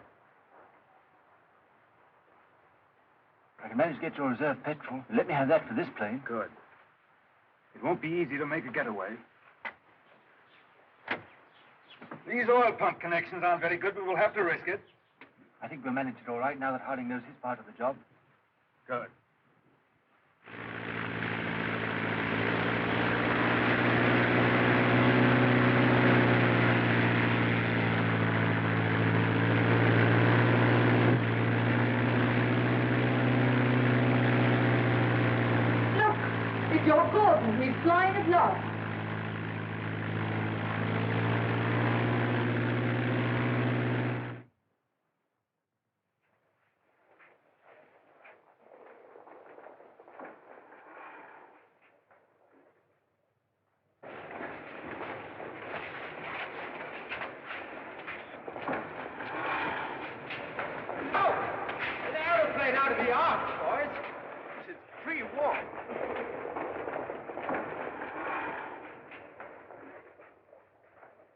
can manage to get your reserve petrol. Let me have that for this plane. Good. It won't be easy to make a getaway. These oil pump connections aren't very good, but we'll have to risk it. I think we'll manage it all right now that Harding knows his part of the job. Good. Gordon. He's flying at last. Out of the arch, boys. This is pre-war.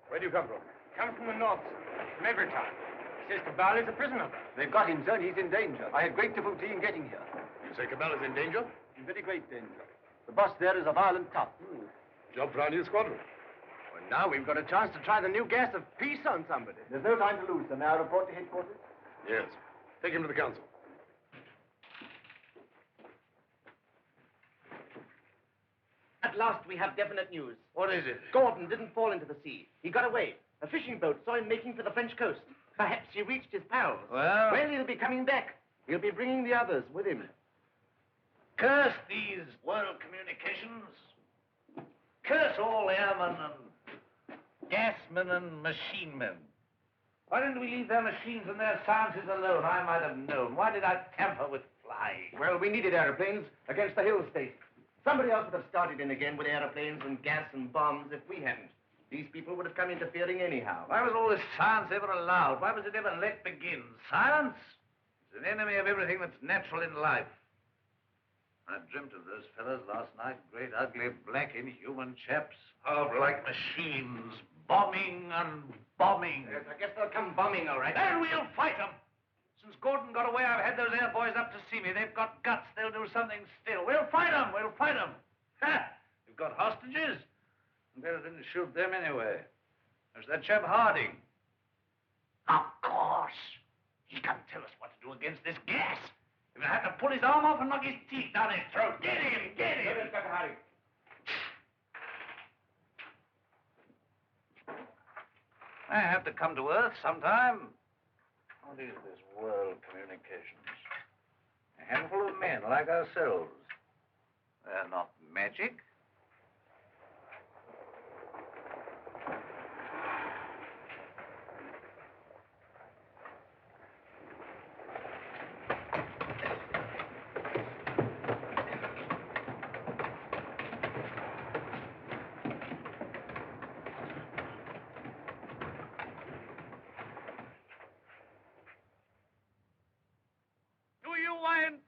Where do you come from? Come from the north, from every town. Says Cabal is a prisoner. They've got him, sir, and he's in danger. I had great difficulty in getting here. You say Cabal is in danger? In very great danger. The boss there is a violent tough. Job for our new squadron. Well, now we've got a chance to try the new gas of peace on somebody. There's no time to lose, sir. May I report to headquarters? Yes. Take him to the council. At last, we have definite news. What is it? Gordon didn't fall into the sea. He got away. A fishing boat saw him making for the French coast. Perhaps he reached his pals. Well, he'll be coming back. He'll be bringing the others with him. curse these world communications. Curse all airmen and gasmen and machine men. Why didn't we leave their machines and their sciences alone? I might have known. Why did I tamper with flying? Well, we needed airplanes against the hill state. Somebody else would have started in again with airplanes and gas and bombs if we hadn't. These people would have come interfering anyhow. Why was all this science ever allowed? Why was it ever let begin? Science is an enemy of everything that's natural in life. I dreamt of those fellas last night, great, ugly, black, inhuman chaps, powerful like machines, bombing and bombing. Yes, I guess they'll come bombing, all right. And we'll fight them. Since Gordon got away, I've had those air boys up to see me. They've got guts. They'll do something still. We'll fight them. We'll fight them. Ha! We've got hostages. And better didn't shoot them anyway. There's that chap Harding. Of course. He can tell us what to do against this gas. We're going to have to pull his arm off and knock his teeth down his throat. Get him! Get him! Let us get Harding. I have to come to Earth sometime. What is this world communications? A handful of men like ourselves. They're not magic.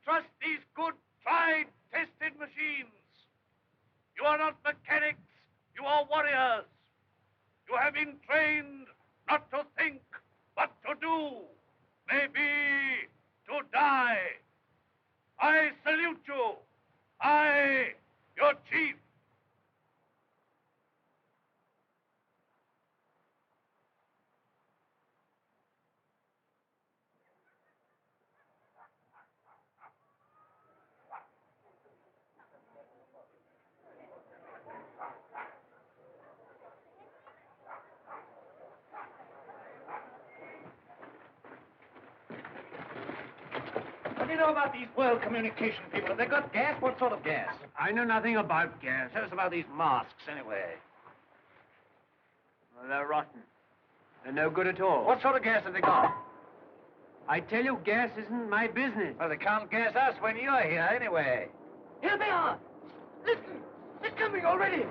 Trust these good, tried, tested machines. You are not mechanics. You are warriors. You have been trained not to think, but to do. Maybe to die. I salute you. I, your chief. What do you know about these world communication people? Have they got gas? What sort of gas? I know nothing about gas. Tell us about these masks, anyway. Well, they're rotten. They're no good at all. What sort of gas have they got? I tell you, gas isn't my business. Well, they can't gas us when you're here, anyway. Here they are. Listen, they're coming already.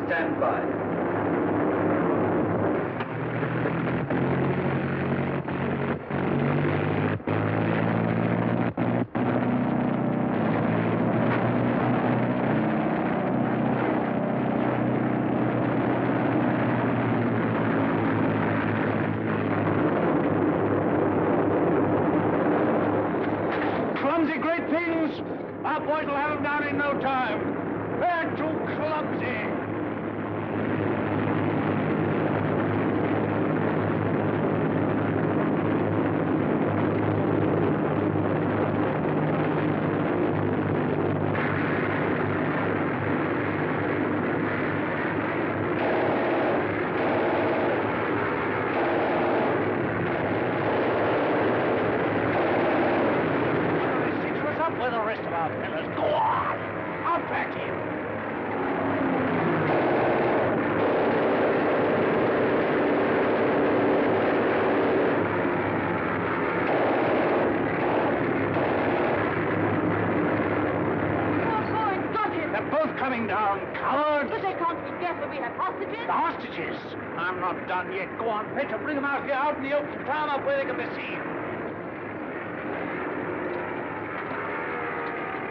Stand by. Our boys will have them down in no time. They're too clumsy. Where the rest of our fellas go on. Up at him. They're both coming down, cowards. But they can't be guessed that we have hostages. The hostages? I'm not done yet. Go on, Petra, bring them out here, out in the open, tie them up where they can be seen.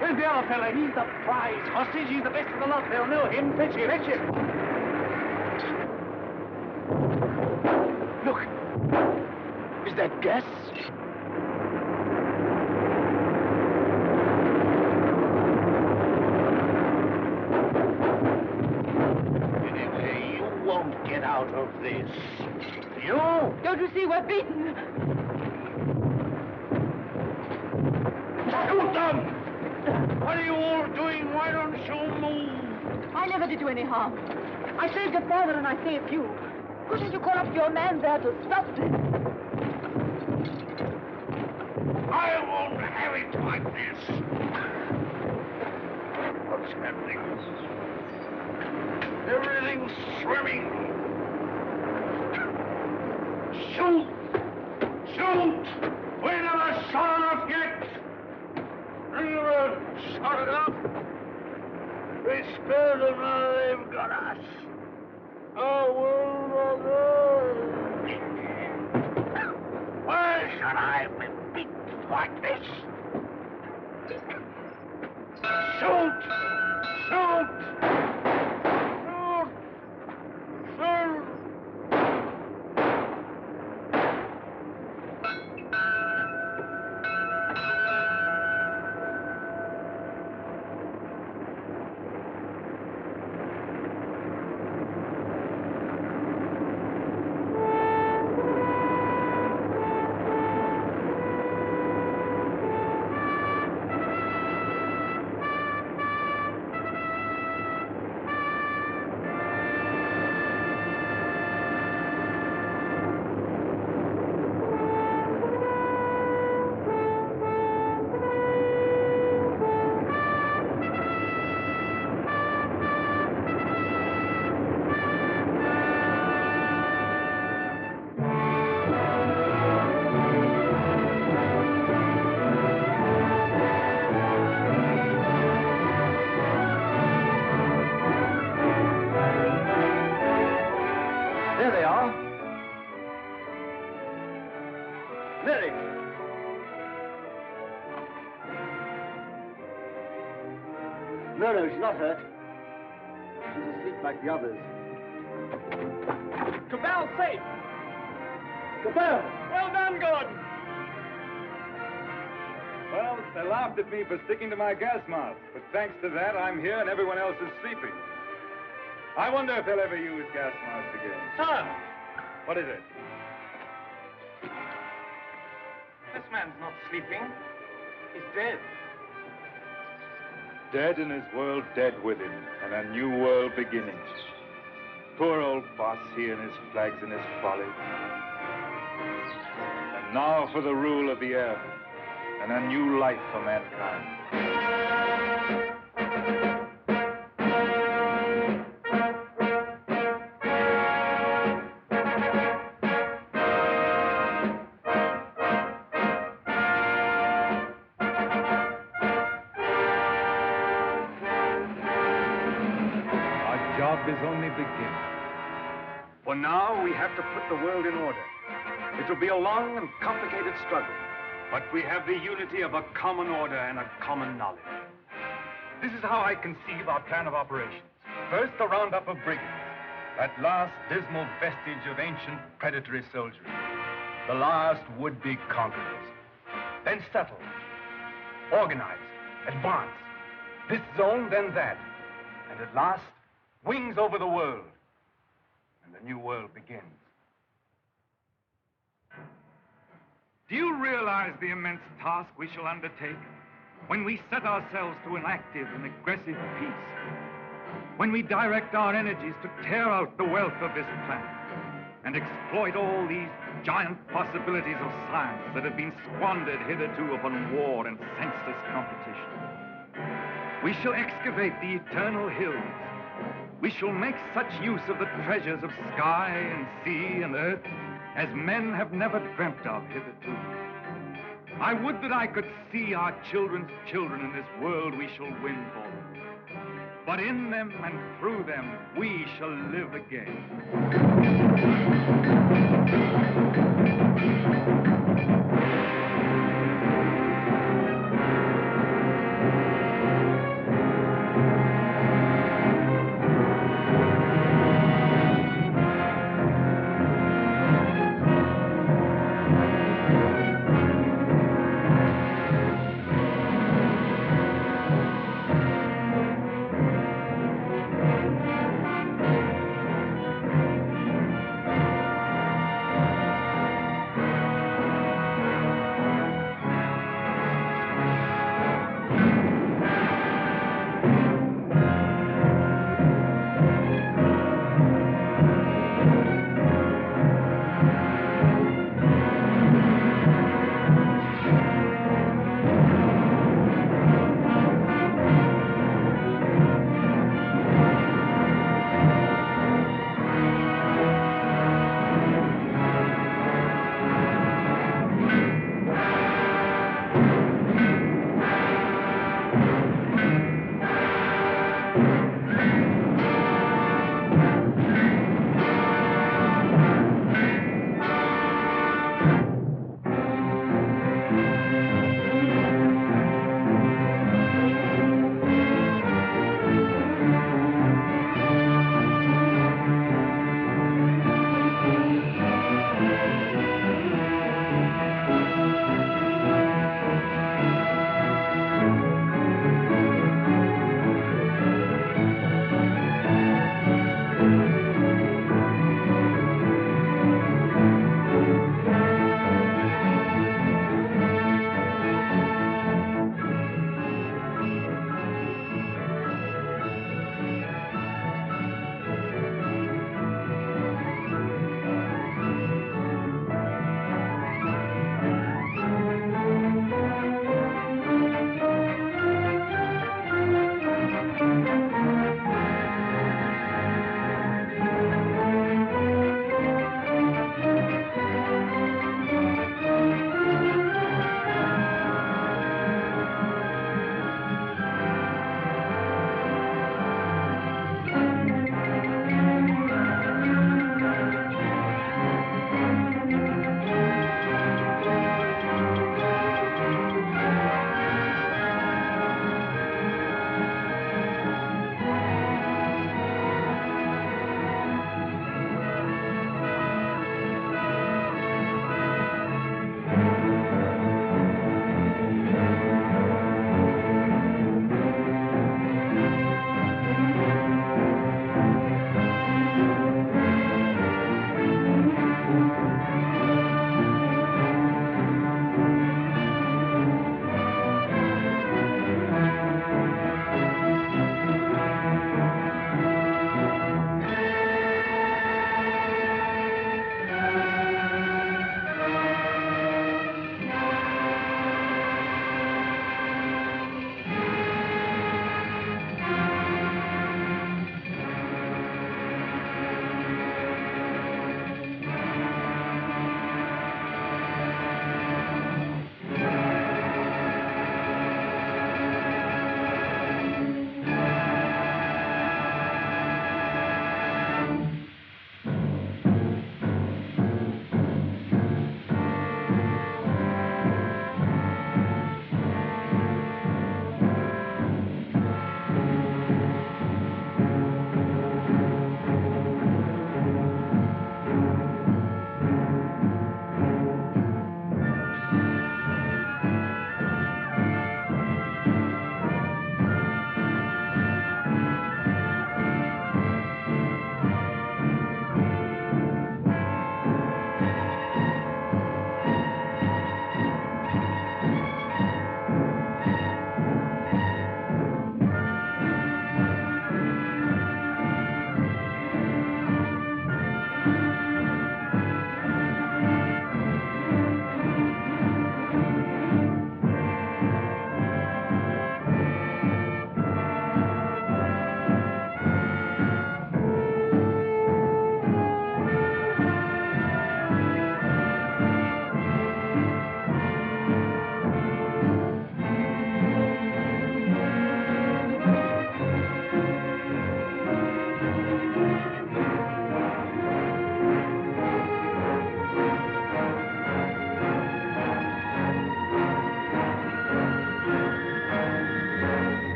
Where's the other fella? He's the prize hostage. He's the best of the lot. They'll know him. Fetch him. Fetch him. Look. Is that gas? Anyway, you won't get out of this. You? Don't you see we're beaten? Shoot them! What are you all doing? Why don't you move? I never did you any harm. I saved your father and I saved you. Couldn't you call up your man there to stop this? I won't have it like this. What's happening? Everything's swimming. Shoot! Shoot! We never shot enough yet. We never shot enough. We spared them, now they've got us. Oh, why should I be beaten like this? Shoot! Shoot! Shoot! Shoot! There they are. Mary. No, she's not hurt. She's asleep like the others. Cabell's safe. Cabell! Well done, Gordon. Well, they laughed at me for sticking to my gas mask, but thanks to that, I'm here and everyone else is sleeping. I wonder if they'll ever use gas masks again. Sir, What is it? this man's not sleeping. He's dead. Dead and his world dead with him, and a new world beginning. Poor old boss, he and his flags and his folly. And now for the rule of the earth, and a new life for mankind. Is only beginning. For now, we have to put the world in order. It will be a long and complicated struggle, but we have the unity of a common order and a common knowledge. This is how I conceive our plan of operations. First, a roundup of brigands, that last dismal vestige of ancient predatory soldiery, the last would-be conquerors. Then settle, organize, Advance. This zone, then that. And at last, wings over the world. And the new world begins. Do you realize the immense task we shall undertake when we set ourselves to an active and aggressive peace? When we direct our energies to tear out the wealth of this planet and exploit all these giant possibilities of science that have been squandered hitherto upon war and senseless competition. We shall excavate the eternal hills. We shall make such use of the treasures of sky and sea and earth as men have never dreamt of hitherto. I would that I could see our children's children in this world we shall win for them. But in them and through them, we shall live again.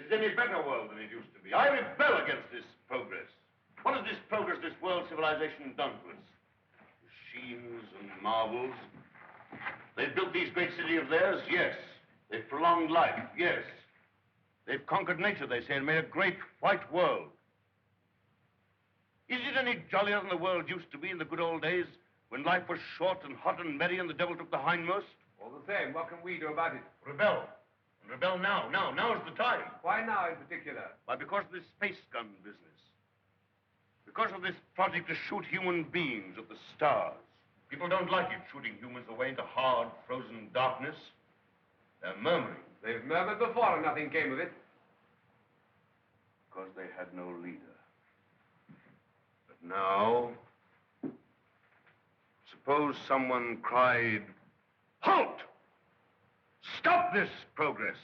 is any better world than it used to be. I rebel against this progress. What has this progress, this world civilization done to us? Machines and marvels. They've built these great cities of theirs, yes. They've prolonged life, yes. They've conquered nature, they say, and made a great white world. Is it any jollier than the world used to be in the good old days, when life was short and hot and merry and the devil took the hindmost? All the same, what can we do about it? Rebel. And rebel now. Now is the time. Why now in particular? Why, because of this space gun business. Because of this project to shoot human beings at the stars. People don't like it, shooting humans away into hard, frozen darkness. They're murmuring. They've murmured before and nothing came of it. Because they had no leader. But now, suppose someone cried, "Halt! Stop this progress!"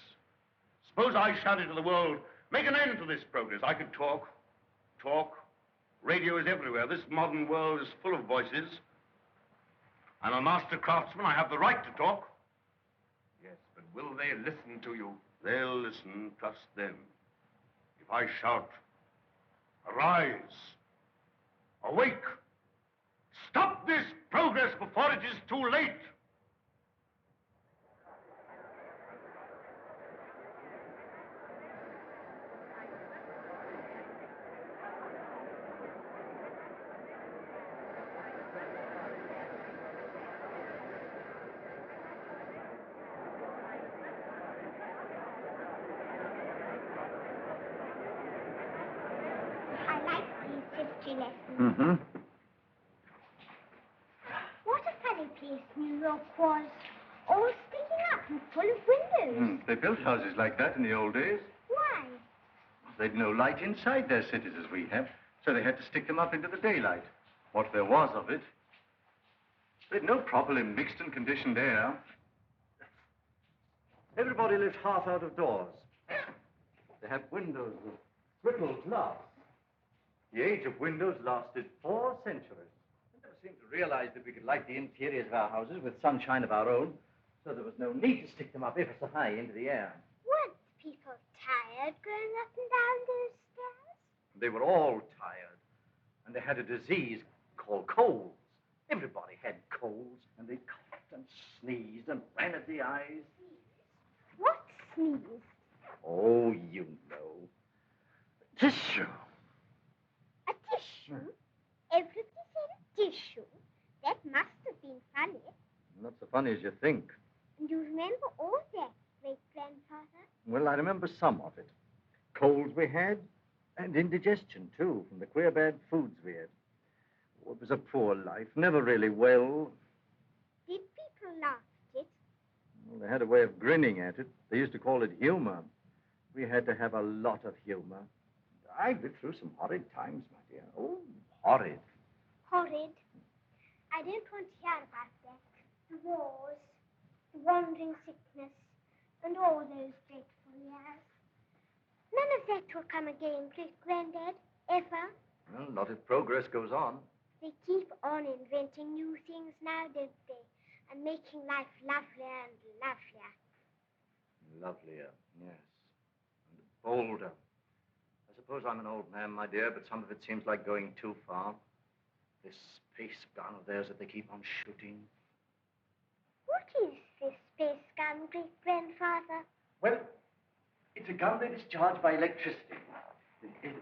Suppose I shouted to the world, "Make an end to this progress." I could talk. Radio is everywhere. This modern world is full of voices. I'm a master craftsman. I have the right to talk. Yes, but will they listen to you? They'll listen. Trust them. If I shout, "Arise! Awake! Stop this progress before it is too late!" I like these history lessons. Mm-hmm. What a funny place New York was. All sticking up and full of windows. They built houses like that in the old days. Why? They'd no light inside their cities as we have, so they had to stick them up into the daylight. What there was of it. They'd no properly mixed and conditioned air. Everybody lived half out of doors. They had windows of brittle glass. The age of windows lasted 4 centuries. We never seemed to realize that we could light the interiors of our houses with sunshine of our own, so there was no need to stick them up ever so high into the air. Weren't people tired going up and down those stairs? They were all tired, and they had a disease called colds. Everybody had colds, and they coughed and sneezed and ran at the eyes. What sneeze? Oh, you know. Tissue. A tissue? Everybody said a tissue. That must have been funny. Not so funny as you think. And you remember all that, great-grandfather? Well, I remember some of it. Colds we had, and indigestion, too, from the queer bad foods we had. Oh, it was a poor life, never really well. Did people laugh at it? Well, they had a way of grinning at it. They used to call it humor. We had to have a lot of humor. I've lived through some horrid times, my dear. Oh, horrid. Horrid. I don't want to hear about that. The wars, the wandering sickness, and all those dreadful years. None of that will come again, great-granddad, ever. Well, not if progress goes on. They keep on inventing new things now, don't they? And making life lovelier and lovelier. Lovelier, yes. And bolder. I suppose I'm an old man, my dear, but some of it seems like going too far. This space gun of theirs that they keep on shooting. What is this space gun, great-grandfather? Well, it's a gun that is charged by electricity.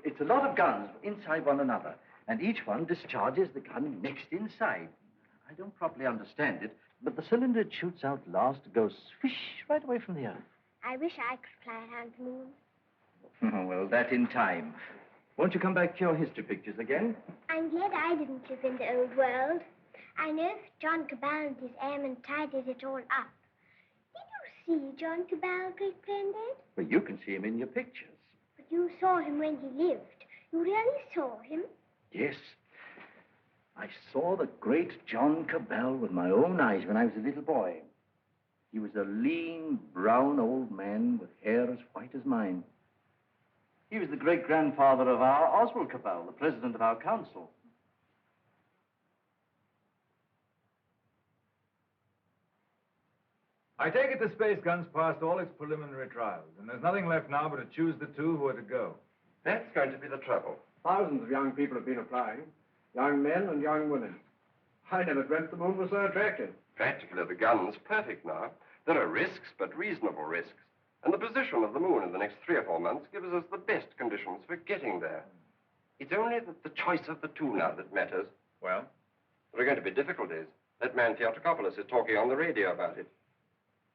It's a lot of guns inside one another, and each one discharges the gun next inside. I don't properly understand it, but the cylinder it shoots out last goes swish right away from the earth. I wish I could fly around the moon. Oh, well, that in time. Won't you come back to your history pictures again? I'm glad I didn't live in the old world. I know that John Cabal and his airmen tidied it all up. Did you see John Cabal, great-granddad? Well, you can see him in your pictures. But you saw him when he lived. You really saw him? Yes. I saw the great John Cabal with my own eyes when I was a little boy. He was a lean, brown old man with hair as white as mine. He was the great-grandfather of our Oswald Cabal, the president of our council. I take it the space gun's passed all its preliminary trials, and there's nothing left now but to choose the two who are to go. That's going to be the trouble. Thousands of young people have been applying. Young men and young women. I never dreamt the moon was so attractive. Practically, the gun's perfect now. There are risks, but reasonable risks. And the position of the moon in the next 3 or 4 months gives us the best conditions for getting there. It's only the choice of the two now that matters. Well? There are going to be difficulties. That man Theotokopoulos is talking on the radio about it.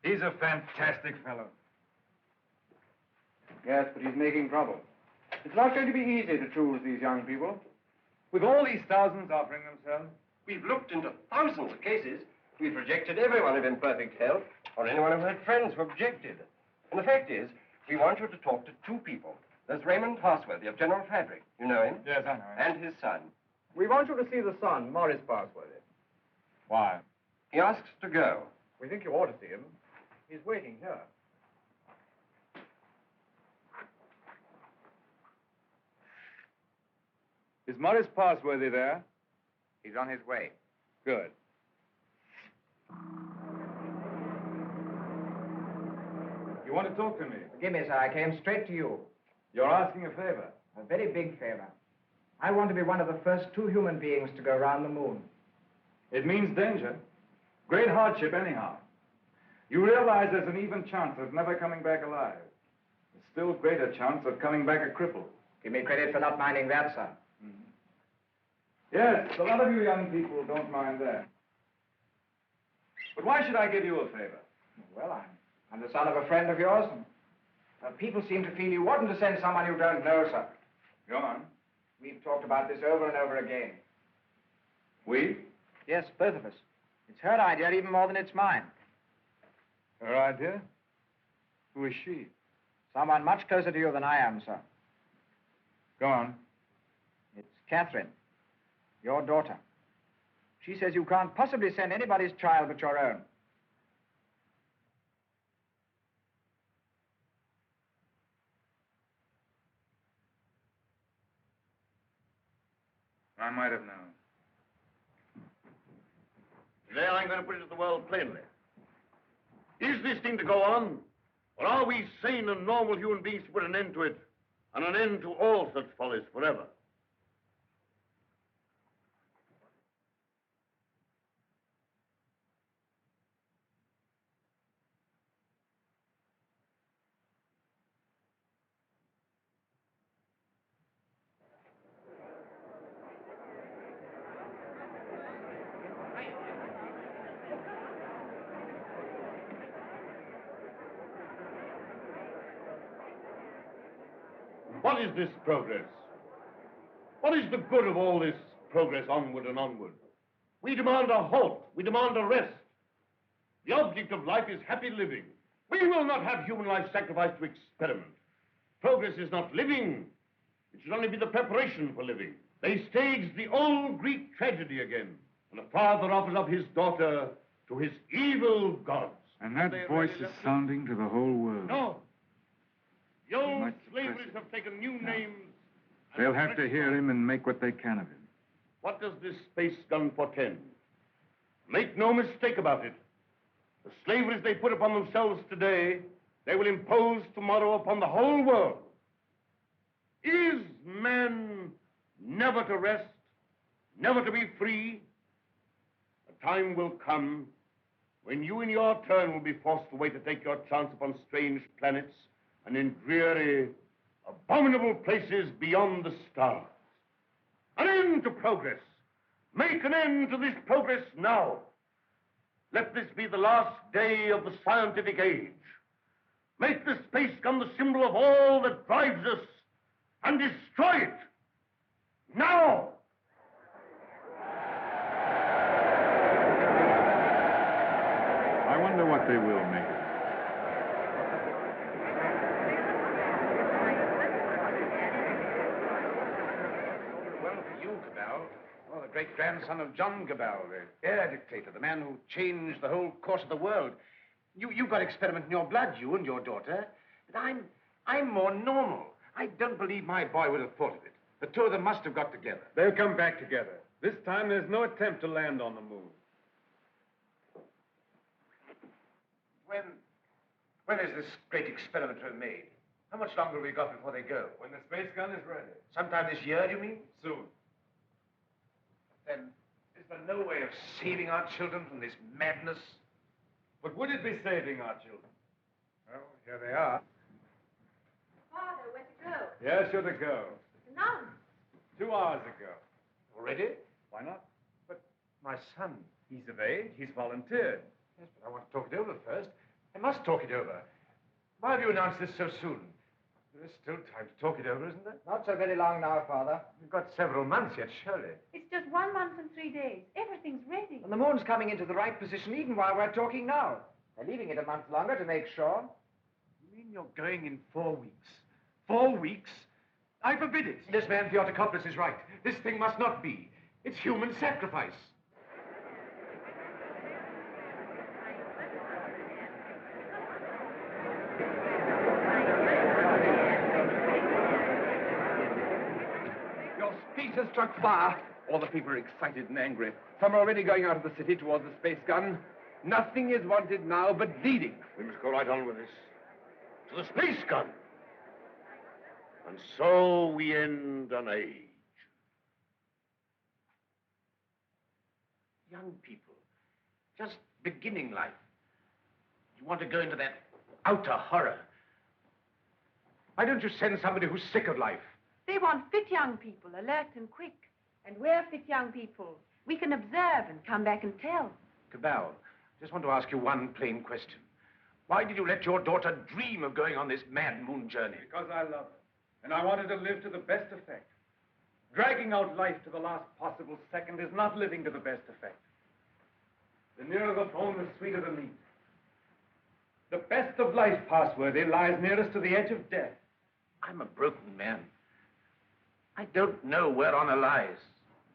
He's a fantastic fellow. Yes, but he's making trouble. It's not going to be easy to choose these young people. With all these thousands offering themselves? We've looked into thousands of cases. We've rejected everyone of imperfect health, or anyone who had friends who objected. And the fact is, we want you to talk to 2 people. There's Raymond Parsworthy of General Fabric. You know him? Yes, I know him. And his son. We want you to see the son, Morris Parsworthy. Why? He asks to go. We think you ought to see him. He's waiting here. Is Morris Parsworthy there? He's on his way. Good. You want to talk to me? Forgive me, sir. I came straight to you. You're asking a favor. A very big favor. I want to be one of the first 2 human beings to go around the moon. It means danger. Great hardship, anyhow. You realize there's an even chance of never coming back alive. A still greater chance of coming back a cripple. Give me credit for not minding that, sir. Yes, a lot of you young people don't mind that. But why should I give you a favor? Well, I'm the son of a friend of yours, and people seem to feel you oughtn't to send someone you don't know, sir. Go on. We've talked about this over and over again. We? Yes, both of us. It's her idea even more than it's mine. Her idea? Who is she? Someone much closer to you than I am, sir. Go on. It's Catherine, your daughter. She says you can't possibly send anybody's child but your own. I might have known. Today I'm going to put it to the world plainly. Is this thing to go on? Or are we sane and normal human beings to put an end to it? And an end to all such follies forever? What is this progress? What is the good of all this progress onward and onward? We demand a halt. We demand a rest. The object of life is happy living. We will not have human life sacrificed to experiment. Progress is not living. It should only be the preparation for living. They staged the old Greek tragedy again, and a father offers up his daughter to his evil gods. And that voice is sounding to the whole world. No. The old slaveries have taken new names. They'll have to hear him and make what they can of him. What does this space gun portend? Make no mistake about it. The slaveries they put upon themselves today, they will impose tomorrow upon the whole world. Is man never to rest, never to be free? A time will come when you in your turn will be forced away to take your chance upon strange planets and in dreary, abominable places beyond the stars. An end to progress. Make an end to this progress now. Let this be the last day of the scientific age. Make the space gun the symbol of all that drives us and destroy it. Now! I wonder what they will make of it. Well, for you, Cabell, well, the great-grandson of John Cabell, the air dictator, the man who changed the whole course of the world. You've got experiment in your blood, you and your daughter. But I'm more normal. I don't believe my boy would have thought of it. The two of them must have got together. They'll come back together. This time, there's no attempt to land on the moon. When is this great experiment to be made? How much longer have we got before they go? When the space gun is ready. Sometime this year, do you mean? Soon. Then, is there no way of saving our children from this madness? But would it be saving our children? Well, here they are. Father, where to go? Yes, you're to go. The nuns. 2 hours ago. Already? Why not? But my son, he's of age. He's volunteered. Yes, but I want to talk it over first. I must talk it over. Why have you announced this so soon? There is still time to talk it over, isn't there? Not so very long now, Father. We've got several months yet, surely. It's just 1 month and 3 days. Everything's ready. And the moon's coming into the right position even while we're talking now. They're leaving it a month longer to make sure. You mean you're going in 4 weeks? 4 weeks? I forbid it. This man Theotokopoulos is right. This thing must not be. It's human sacrifice. Your speech has struck fire. All the people are excited and angry. Some are already going out of the city towards the space gun. Nothing is wanted now but leading. We must go right on with this. To the space gun. And so we end an age. Young people, just beginning life. You want to go into that outer horror. Why don't you send somebody who's sick of life? They want fit young people, alert and quick. And we're fit young people. We can observe and come back and tell. Cabal, just want to ask you one plain question. Why did you let your daughter dream of going on this mad moon journey? Because I love her. And I wanted to live to the best effect. Dragging out life to the last possible second is not living to the best effect. The nearer the bone, the sweeter the meat. The best of life, Passworthy, lies nearest to the edge of death. I'm a broken man. I don't know where honor lies.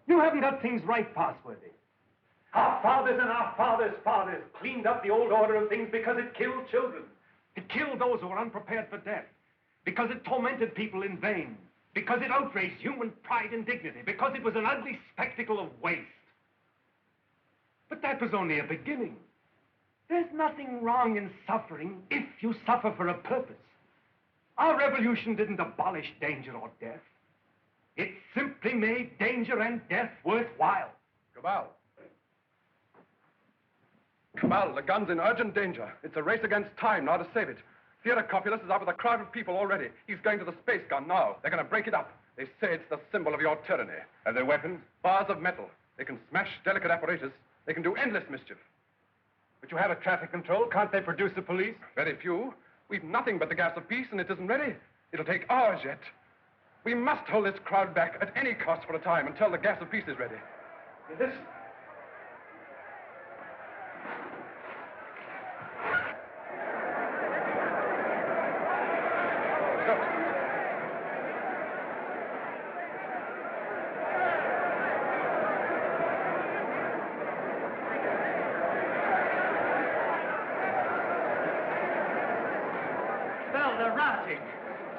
You haven't got things right, Passworthy. Our fathers and our fathers' fathers cleaned up the old order of things because it killed children. It killed those who were unprepared for death. Because it tormented people in vain. Because it outraged human pride and dignity. Because it was an ugly spectacle of waste. But that was only a beginning. There's nothing wrong in suffering if you suffer for a purpose. Our revolution didn't abolish danger or death. It simply made danger and death worthwhile. Cabal. Cabal, the gun's in urgent danger. It's a race against time now to save it. Theotokopoulos is out with a crowd of people already. He's going to the space gun now. They're going to break it up. They say it's the symbol of your tyranny. Have they weapons? Bars of metal. They can smash delicate apparatus. They can do endless mischief. But you have a traffic control. Can't they produce the police? Very few. We've nothing but the gas of peace, and it isn't ready. It'll take hours yet. We must hold this crowd back at any cost for a time until the gas of peace is ready. Listen. They're rioting.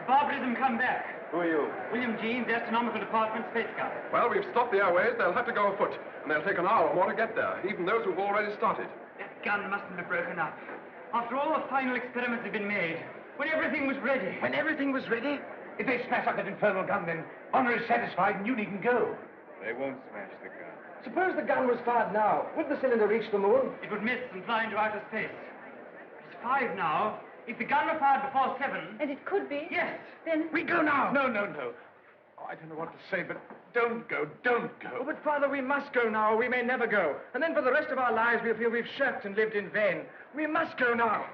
Barbarism come back. Who are you? William Jeans, Astronomical Department, Space Gun. Well, we've stopped the airways. They'll have to go afoot. And they'll take an hour or more to get there, even those who've already started. That gun mustn't have broken up. After all the final experiments have been made, when everything was ready. When everything was ready? If they smash up that infernal gun, then honor is satisfied and you needn't go. They won't smash the gun. Suppose the gun was fired now. Would the cylinder reach the moon? It would miss and fly into outer space. It's 5 now. If the gun were fired before 7... And it could be? Yes. Then... We go now. No. Oh, I don't know what to say, but don't go. Oh, but, Father, we must go now, or we may never go. And then for the rest of our lives, we'll feel we've shirked and lived in vain. We must go now.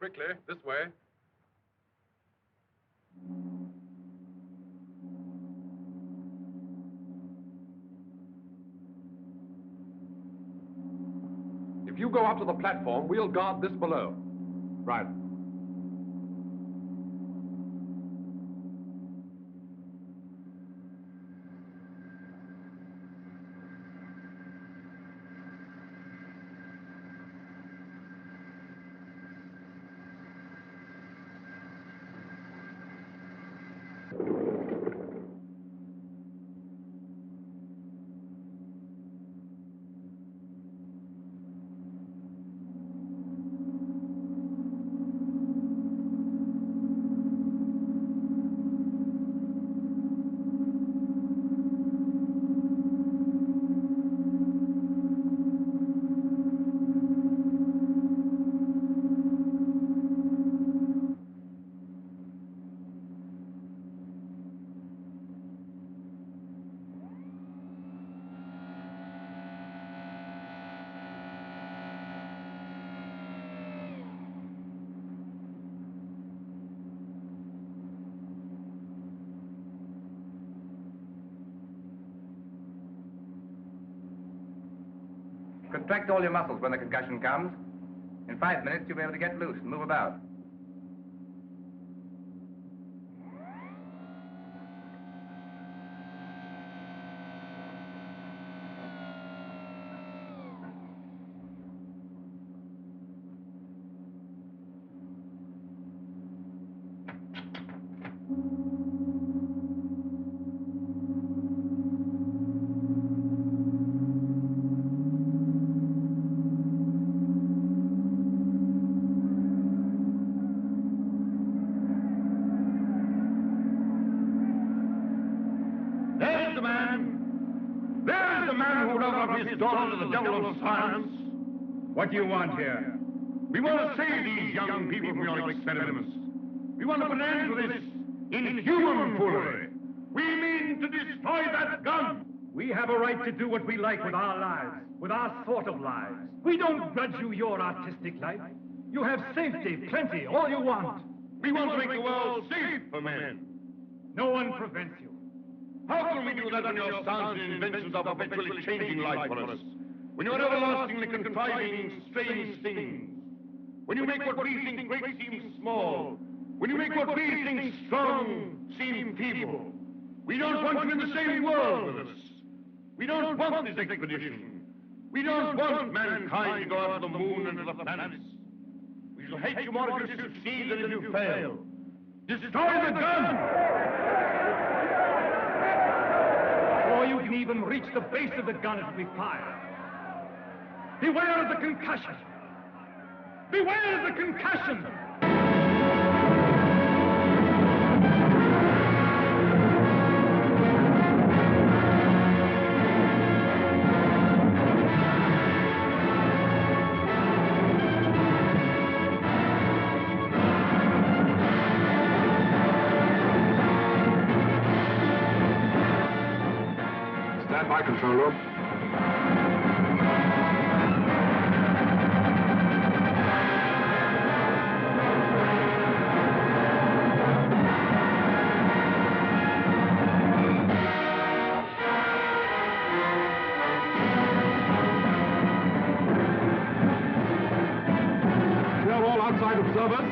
Quickly, this way. If you go up to the platform, we'll guard this below. Right. Contract all your muscles when the concussion comes. In 5 minutes, you'll be able to get loose and move about. There's the man. There's the man who dug up his daughter to the devil of science. What do you want here? We want to save these young people from your experiments. We want to put an end to this inhuman foolery. We mean to destroy that gun. We have a right to do what we like with our lives, with our sort of lives. We don't grudge you your artistic life. You have safety, plenty, all you want. We want to make the world safe for men. No one prevents you. How can we do that when your sounds and inventions are perpetually changing life for us? When you're everlastingly contriving strange things? When you make what we think great seem small? When you make what we think strong seem feeble? We don't want you in the same world with us. We don't want this expedition. We don't want mankind to go out to the moon and to the planets. We shall hate you more if you succeed than if you fail. Destroy the gun! Before you can even reach the base of the gun, it will be fired. Beware of the concussion! Beware of the concussion! Stand by, control room. Clear all outside observers.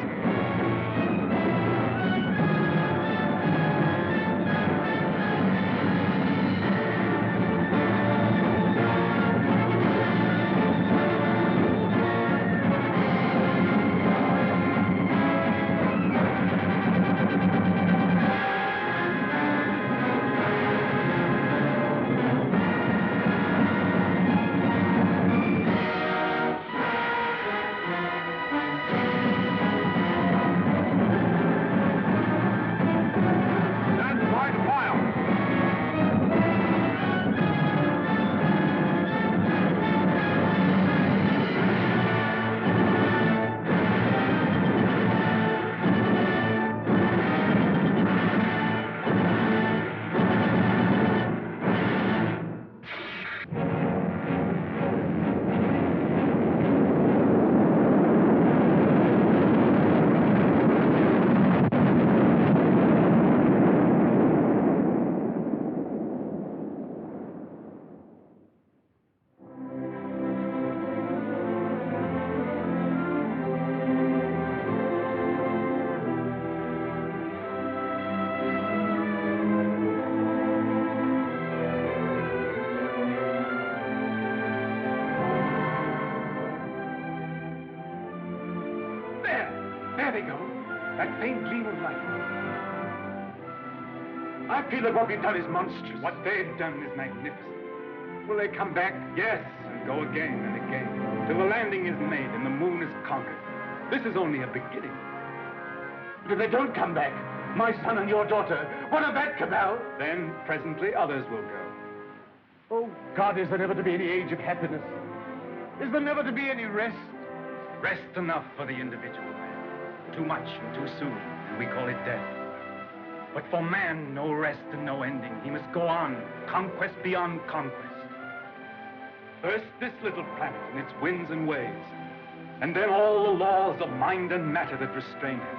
faint gleam of light. I feel that what we've done is monstrous. What they've done is magnificent. Will they come back? Yes, and go again and again, till the landing is made and the moon is conquered. This is only a beginning. But if they don't come back, my son and your daughter, what of that, Cabal? Then, presently, others will go. Oh, God, is there never to be any age of happiness? Is there never to be any rest? Rest enough for the individual man. Too much and too soon, and we call it death. But for man, no rest and no ending. He must go on, conquest beyond conquest. First, this little planet and its winds and waves, and then all the laws of mind and matter that restrain him.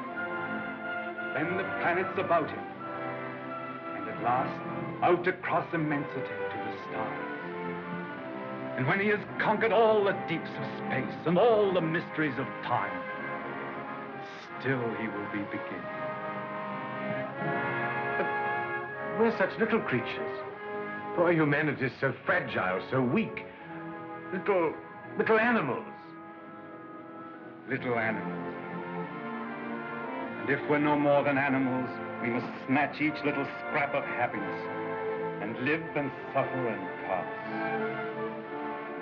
Then the planets about him, and at last, out across immensity to the stars. And when he has conquered all the deeps of space and all the mysteries of time, still he will be beginning. But we're such little creatures. Poor humanity is so fragile, so weak. Little animals. Little animals. And if we're no more than animals, we must snatch each little scrap of happiness and live and suffer and pass,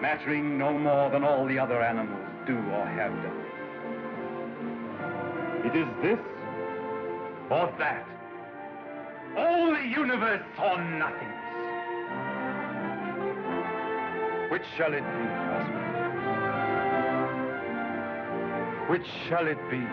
mattering no more than all the other animals do or have done. It is this or that. All the universe or nothingness. Which shall it be, Oswald? Which shall it be?